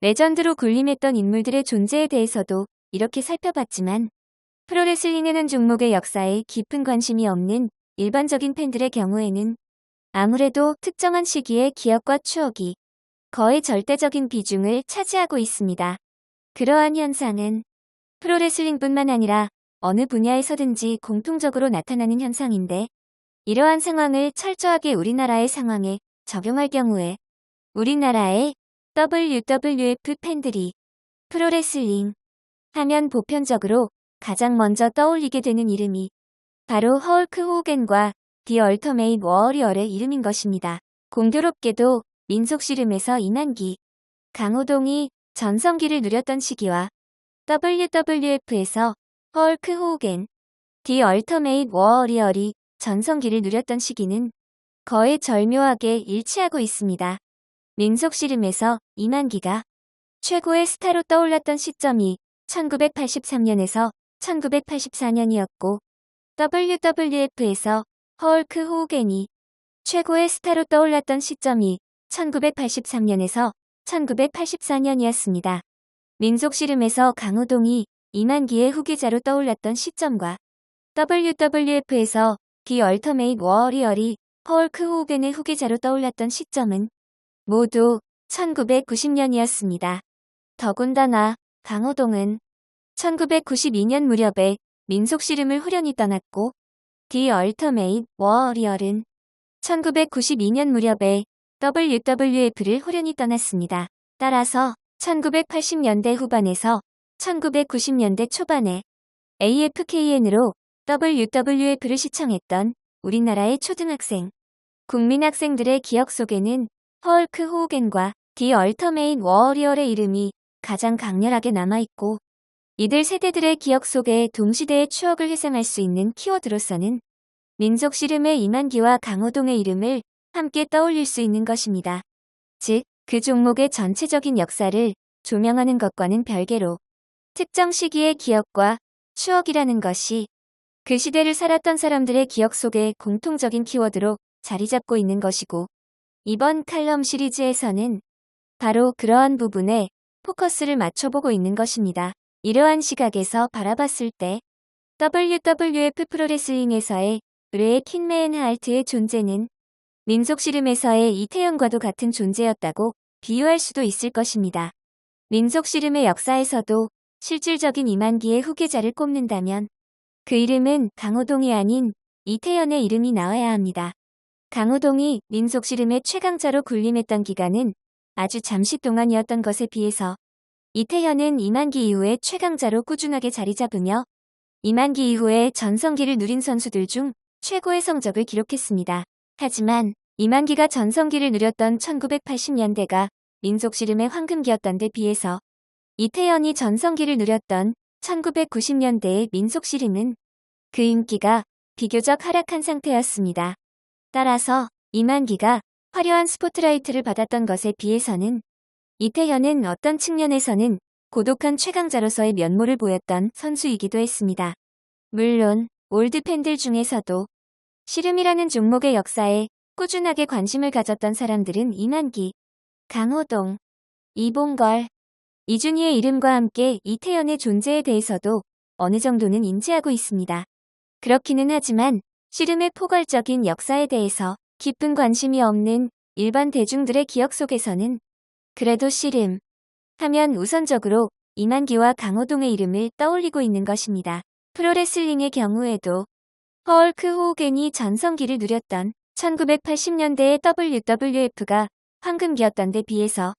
레전드로 군림했던 인물들의 존재에 대해서도 이렇게 살펴봤지만, 프로레슬링이라는 종목의 역사에 깊은 관심이 없는 일반적인 팬들의 경우에는 아무래도 특정한 시기의 기억과 추억이 거의 절대적인 비중을 차지하고 있습니다. 그러한 현상은 프로레슬링뿐만 아니라 어느 분야에서든지 공통적으로 나타나는 현상인데, 이러한 상황을 철저하게 우리나라의 상황에 적용할 경우에 우리나라의 WWF 팬들이 프로레슬링 하면 보편적으로 가장 먼저 떠올리게 되는 이름이 바로 헐크 호우겐과 디 얼터메이트 워리얼의 이름인 것입니다. 공교롭게도 민속씨름에서 이만기, 강호동이 전성기를 누렸던 시기와 WWF에서 헐크 호우겐, 디 얼터메이트 워리얼이 전성기를 누렸던 시기는 거의 절묘하게 일치하고 있습니다. 민속씨름에서 이만기가 최고의 스타로 떠올랐던 시점이 1983년에서 1984년이었고, WWF에서 헐크 호겐이 최고의 스타로 떠올랐던 시점이 1983년에서 1984년이었습니다. 민속씨름에서 강호동이 이만기의 후계자로 떠올랐던 시점과 WWF에서 디 얼터메잇 워리얼이 헐크 호겐의 후계자로 떠올랐던 시점은 모두 1990년이었습니다. 더군다나 강호동은 1992년 무렵에 민속씨름을 후련히 떠났고 디 얼터메잇 워리얼은 1992년 무렵에 WWF를 후련히 떠났습니다. 따라서 1980년대 후반에서 1990년대 초반에 AFKN으로 WWF를 시청했던 우리나라의 초등학생, 국민학생들의 기억 속에는 헐크 호겐과 디 얼터메잇 워리얼의 이름이 가장 강렬하게 남아있고 이들 세대들의 기억 속에 동시대의 추억을 회상할 수 있는 키워드로서는 민속씨름의 이만기와 강호동의 이름을 함께 떠올릴 수 있는 것입니다. 즉, 그 종목의 전체적인 역사를 조명하는 것과는 별개로 특정 시기의 기억과 추억이라는 것이 그 시대를 살았던 사람들의 기억 속에 공통적인 키워드로 자리 잡고 있는 것이고 이번 칼럼 시리즈에서는 바로 그러한 부분에 포커스를 맞춰보고 있는 것입니다. 이러한 시각에서 바라봤을 때 WWF 프로레슬링에서의 브레의 킹맨 할트의 존재는 민속씨름에서의 이태현과도 같은 존재였다고 비유할 수도 있을 것입니다. 민속씨름의 역사에서도 실질적인 이만기의 후계자를 꼽는다면 그 이름은 강호동이 아닌 이태현의 이름이 나와야 합니다. 강호동이 민속씨름의 최강자로 군림했던 기간은 아주 잠시 동안이었던 것에 비해서 이태현은 이만기 이후에 최강자로 꾸준하게 자리 잡으며 이만기 이후에 전성기를 누린 선수들 중 최고의 성적을 기록했습니다. 하지만 이만기가 전성기를 누렸던 1980년대가 민속씨름의 황금기였던 데 비해서 이태현이 전성기를 누렸던 1990년대의 민속씨름은 그 인기가 비교적 하락한 상태였습니다. 따라서 이만기가 화려한 스포트라이트를 받았던 것에 비해서는 이태현은 어떤 측면에서는 고독한 최강자로서의 면모를 보였던 선수이기도 했습니다. 물론 올드 팬들 중에서도 씨름이라는 종목의 역사에 꾸준하게 관심을 가졌던 사람들은 이만기, 강호동, 이봉걸, 이준희의 이름과 함께 이태현의 존재에 대해서도 어느 정도는 인지하고 있습니다. 그렇기는 하지만 씨름의 포괄적인 역사에 대해서 깊은 관심이 없는 일반 대중들의 기억 속에서는 그래도 씨름 하면 우선적으로 이만기와 강호동의 이름을 떠올리고 있는 것입니다. 프로레슬링의 경우에도 헐크 호겐이 전성기를 누렸던 1980년대의 WWF가 황금기였던 데 비해서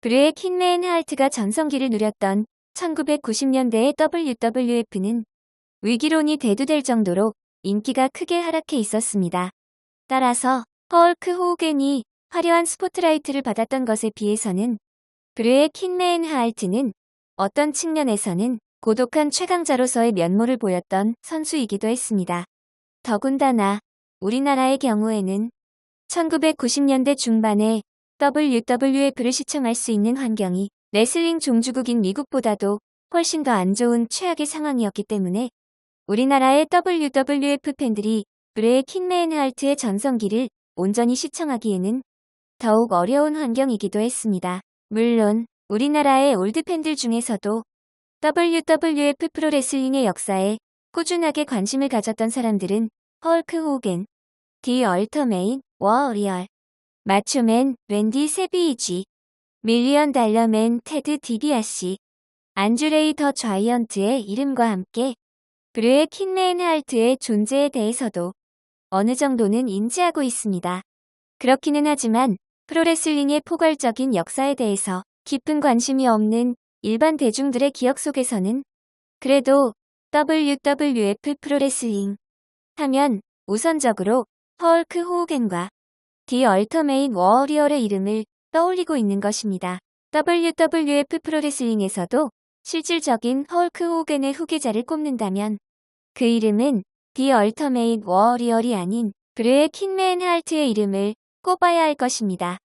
브레의 킹맨 할트가 전성기를 누렸던 1990년대의 WWF는 위기론이 대두될 정도로 인기가 크게 하락해 있었습니다. 따라서 헐크 호겐이 화려한 스포트라이트를 받았던 것에 비해서는 브레의 킹맨 할트는 어떤 측면에서는 고독한 최강자로서의 면모를 보였던 선수이기도 했습니다. 더군다나 우리나라의 경우에는 1990년대 중반에 WWF를 시청할 수 있는 환경이 레슬링 종주국인 미국보다도 훨씬 더 안 좋은 최악의 상황이었기 때문에 우리나라의 WWF 팬들이 브레의 킹맨 할트의 전성기를 온전히 시청하기에는 더욱 어려운 환경이기도 했습니다. 물론 우리나라의 올드 팬들 중에서도 WWF 프로레슬링의 역사에 꾸준하게 관심을 가졌던 사람들은 헐크 호겐, 디 얼터메잇 워리얼, 마초맨 랜디 세비이지, 밀리언 달러맨 테드 디비아시, 안주레이 더 자이언트의 이름과 함께 브레의 킹맨 할트의 존재에 대해서도 어느 정도는 인지하고 있습니다. 그렇기는 하지만 프로레슬링의 포괄적인 역사에 대해서 깊은 관심이 없는 일반 대중들의 기억 속에서는 그래도 WWF 프로레슬링 하면 우선적으로 헐크 호겐과 디 얼터메잇 워리얼의 이름을 떠올리고 있는 것입니다. WWF 프로레슬링에서도 실질적인 헐크 호겐의 후계자를 꼽는다면 그 이름은 디 얼터메잇 워리얼이 아닌 브레의 킹맨 할트의 이름을 꼽아야 할 것입니다.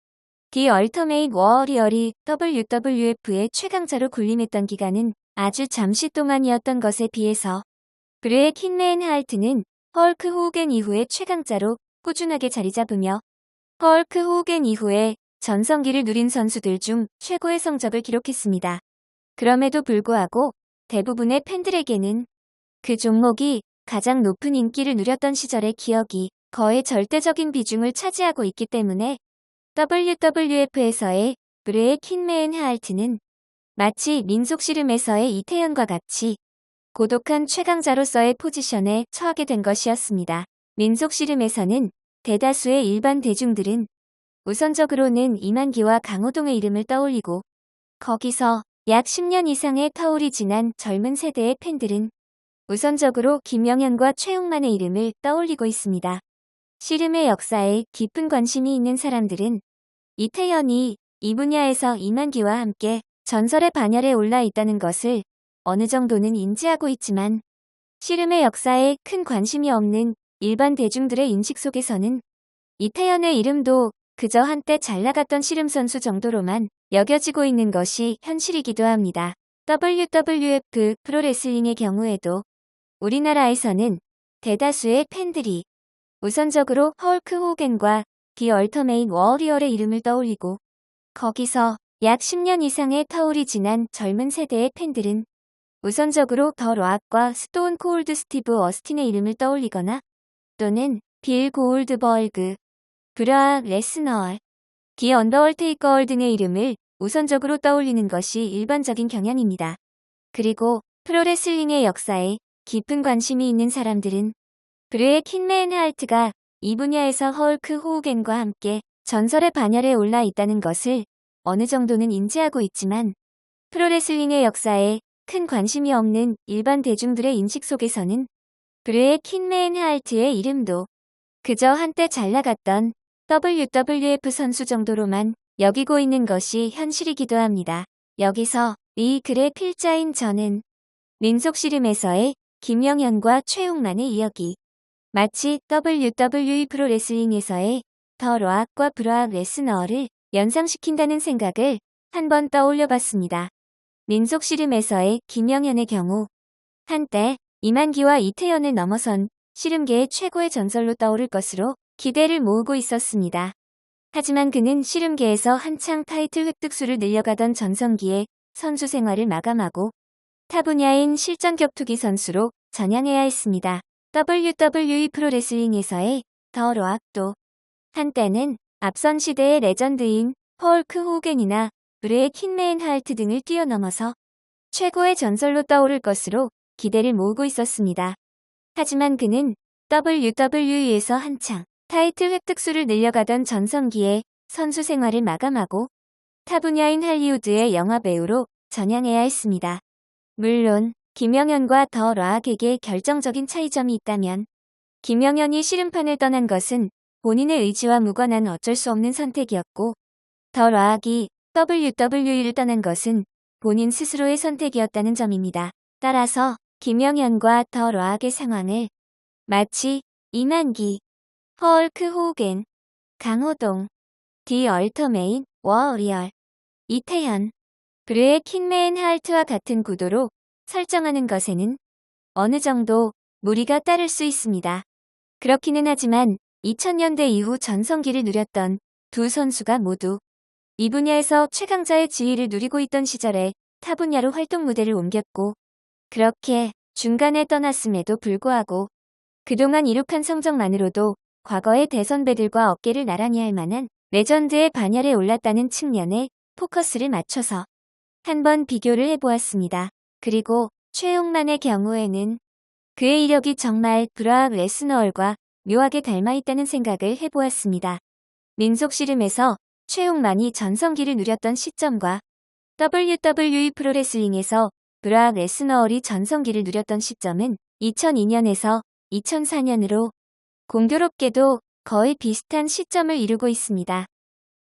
디 얼터메잇 워리얼이 WWF의 최강자로 군림했던 기간은 아주 잠시 동안이었던 것에 비해서 브레의 킹맨 할트는 헐크 호우겐 이후의 최강자로 꾸준하게 자리 잡으며 헐크 호우겐 이후에 전성기를 누린 선수들 중 최고의 성적을 기록했습니다. 그럼에도 불구하고 대부분의 팬들에게는 그 종목이 가장 높은 인기를 누렸던 시절의 기억이 거의 절대적인 비중을 차지하고 있기 때문에 WWF에서의 브레의 킨메엔 하알트는 마치 민속 씨름에서의 이태현과 같이 고독한 최강자로서의 포지션에 처하게 된 것이었습니다. 민속 씨름에서는 대다수의 일반 대중들은 우선적으로는 이만기와 강호동의 이름을 떠올리고 거기서 약 10년 이상의 터울이 지난 젊은 세대의 팬들은 우선적으로 김영현과 최용만의 이름을 떠올리고 있습니다. 씨름의 역사에 깊은 관심이 있는 사람들은 이태현이 이 분야에서 이만기와 함께 전설의 반열에 올라 있다는 것을 어느 정도는 인지하고 있지만 씨름의 역사에 큰 관심이 없는 일반 대중들의 인식 속에서는 이태현의 이름도 그저 한때 잘 나갔던 씨름 선수 정도로만 여겨지고 있는 것이 현실이기도 합니다. WWF 프로레슬링의 경우에도 우리나라에서는 대다수의 팬들이 우선적으로 헐크 호겐과 디 얼터메인 워리얼의 이름을 떠올리고 거기서 약 10년 이상의 터울이 지난 젊은 세대의 팬들은 우선적으로 더 락과 스톤 콜드 스티브 어스틴의 이름을 떠올리거나 또는 빌 고울드버그, 브락 레스너, 디 언더테이커 등의 이름을 우선적으로 떠올리는 것이 일반적인 경향입니다. 그리고 프로레슬링의 역사에 깊은 관심이 있는 사람들은 브레의 킨메엔 하알트가 이 분야에서 헐크 호우겐과 함께 전설의 반열에 올라 있다는 것을 어느 정도는 인지하고 있지만 프로레슬링의 역사에 큰 관심이 없는 일반 대중들의 인식 속에서는 브레의 킨메엔 하알트의 이름도 그저 한때 잘 나갔던 WWF 선수 정도로만 여기고 있는 것이 현실이기도 합니다. 여기서 이 글의 필자인 저는 민속 씨름에서의 김영현과 최용만의 이야기, 마치 WWE 프로레슬링에서의 더 락과 브락 레스너를 연상시킨다는 생각을 한번 떠올려 봤습니다. 민속 씨름에서의 김영현의 경우 한때 이만기와 이태현을 넘어선 씨름계의 최고의 전설로 떠오를 것으로 기대를 모으고 있었습니다. 하지만 그는 씨름계에서 한창 타이틀 획득수를 늘려가던 전성기에 선수 생활을 마감하고 타 분야인 실전 격투기 선수로 전향해야 했습니다. WWE 프로레슬링에서의 더 락도 한때는 앞선 시대의 레전드인 헐크 호겐이나 브레의 킨메엔 하알트 등을 뛰어넘어서 최고의 전설로 떠오를 것으로 기대를 모으고 있었습니다. 하지만 그는 WWE에서 한창 타이틀 획득수를 늘려가던 전성기에 선수 생활을 마감하고 타 분야인 할리우드의 영화배우로 전향해야 했습니다. 물론 김영현과 더 락에게 결정적인 차이점이 있다면 김영현이 씨름판을 떠난 것은 본인의 의지와 무관한 어쩔 수 없는 선택이었고 더 락이 WWE를 떠난 것은 본인 스스로의 선택이었다는 점입니다. 따라서 김영현과 더 락의 상황을 마치 이만기, 헐크 호겐, 강호동, 디 얼터메인 워리얼, 이태현, 브레의 킨메엔 하알트와 같은 구도로 설정하는 것에는 어느 정도 무리가 따를 수 있습니다. 그렇기는 하지만 2000년대 이후 전성기를 누렸던 두 선수가 모두 이 분야에서 최강자의 지위를 누리고 있던 시절에 타 분야로 활동 무대를 옮겼고 그렇게 중간에 떠났음에도 불구하고 그동안 이룩한 성적만으로도 과거의 대선배들과 어깨를 나란히 할 만한 레전드의 반열에 올랐다는 측면에 포커스를 맞춰서 한번 비교를 해보았습니다. 그리고 최용만의 경우에는 그의 이력이 정말 브락 레스너얼과 묘하게 닮아있다는 생각을 해보았습니다. 민속 씨름에서 최용만이 전성기를 누렸던 시점과 WWE 프로레슬링에서 브락 레스너얼이 전성기를 누렸던 시점은 2002년에서 2004년으로 공교롭게도 거의 비슷한 시점을 이루고 있습니다.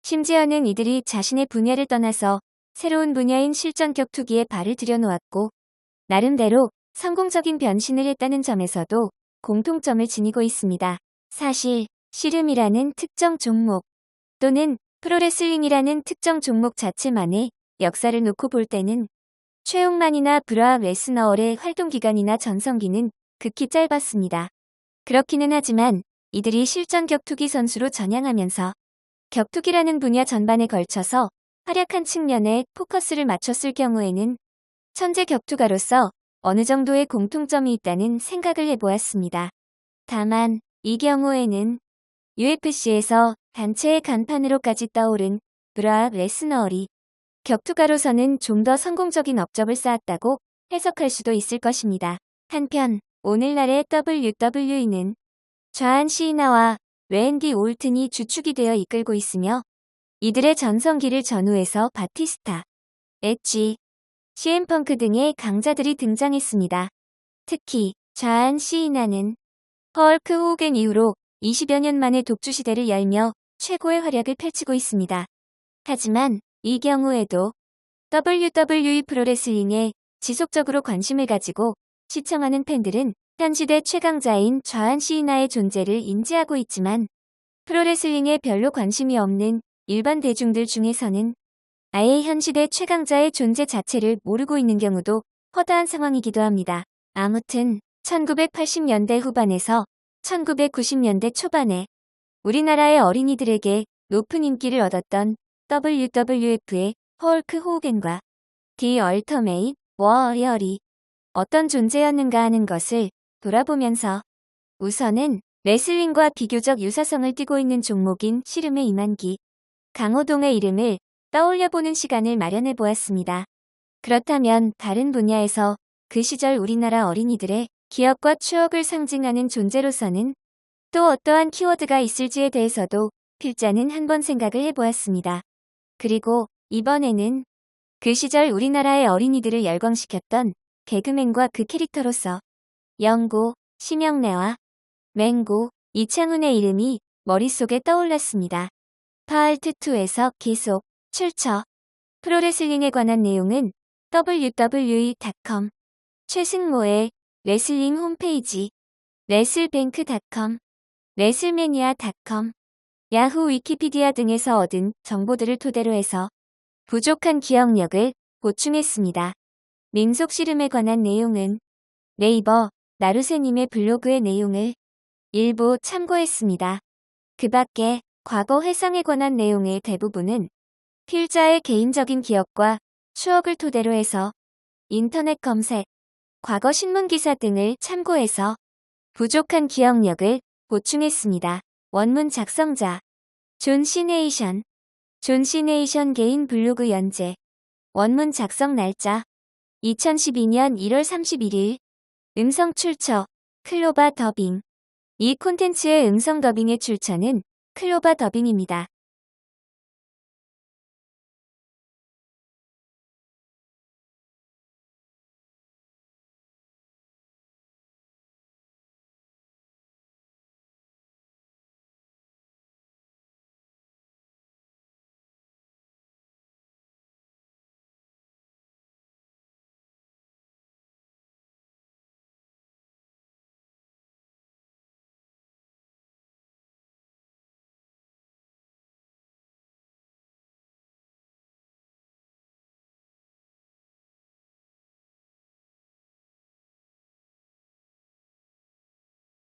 심지어는 이들이 자신의 분야를 떠나서 새로운 분야인 실전 격투기에 발을 들여놓았고 나름대로 성공적인 변신을 했다는 점에서도 공통점을 지니고 있습니다. 사실 씨름이라는 특정 종목 또는 프로레슬링이라는 특정 종목 자체만의 역사를 놓고 볼 때는 최용만이나 브락 레스너얼의 활동기간이나 전성기는 극히 짧았습니다. 그렇기는 하지만 이들이 실전 격투기 선수로 전향하면서 격투기라는 분야 전반에 걸쳐서 활약한 측면에 포커스를 맞췄을 경우에는 천재 격투가로서 어느 정도의 공통점이 있다는 생각을 해보았습니다. 다만 이 경우에는 UFC에서 단체의 간판으로까지 떠오른 브락 레스너리 격투가로서는 좀 더 성공적인 업적을 쌓았다고 해석할 수도 있을 것입니다. 한편 오늘날의 WWE는 좌한 시이나와 랜디 올튼이 주축이 되어 이끌고 있으며 이들의 전성기를 전후해서 바티스타, 엣지, CM펑크 등의 강자들이 등장했습니다. 특히 좌한 시이나는 헐크 호겐 이후로 20여 년 만에 독주시대를 열며 최고의 활약을 펼치고 있습니다. 하지만 이 경우에도 WWE 프로레슬링에 지속적으로 관심을 가지고 시청하는 팬들은 현 시대 최강자인 좌한 시이나의 존재를 인지하고 있지만 프로레슬링에 별로 관심이 없는 일반 대중들 중에서는 아예 현 시대 최강자의 존재 자체를 모르고 있는 경우도 허다한 상황이기도 합니다. 아무튼 1980년대 후반에서 1990년대 초반에 우리나라의 어린이들에게 높은 인기를 얻었던 WWF의 헐크 호겐과 디 얼터메잇 워리어리 어떤 존재였는가 하는 것을 돌아보면서 우선은 레슬링과 비교적 유사성을 띠고 있는 종목인 씨름의 이만기, 강호동의 이름을 떠올려보는 시간을 마련해 보았습니다. 그렇다면 다른 분야에서 그 시절 우리나라 어린이들의 기억과 추억을 상징하는 존재로서는 또 어떠한 키워드가 있을지에 대해서도 필자는 한번 생각을 해보았습니다. 그리고 이번에는 그 시절 우리나라의 어린이들을 열광시켰던 개그맨과 그 캐릭터로서 영고, 심영래와 맹고, 이창훈의 이름이 머릿속에 떠올랐습니다. 파트2에서 계속 출처 프로레슬링에 관한 내용은 wwe.com 최승모의 레슬링 홈페이지 레슬뱅크.com 레슬매니아.com 야후 위키피디아 등에서 얻은 정보들을 토대로 해서 부족한 기억력을 보충했습니다. 민속 씨름에 관한 내용은 네이버 나루세님의 블로그의 내용을 일부 참고했습니다. 그 밖에 과거 회상에 관한 내용의 대부분은 필자의 개인적인 기억과 추억을 토대로 해서 인터넷 검색, 과거 신문기사 등을 참고해서 부족한 기억력을 보충했습니다. 원문 작성자 존 시네이션 존 시네이션 개인 블로그 연재 원문 작성 날짜 2012년 1월 31일 음성 출처 클로바 더빙 이 콘텐츠의 음성 더빙의 출처는 클로바 더빙입니다.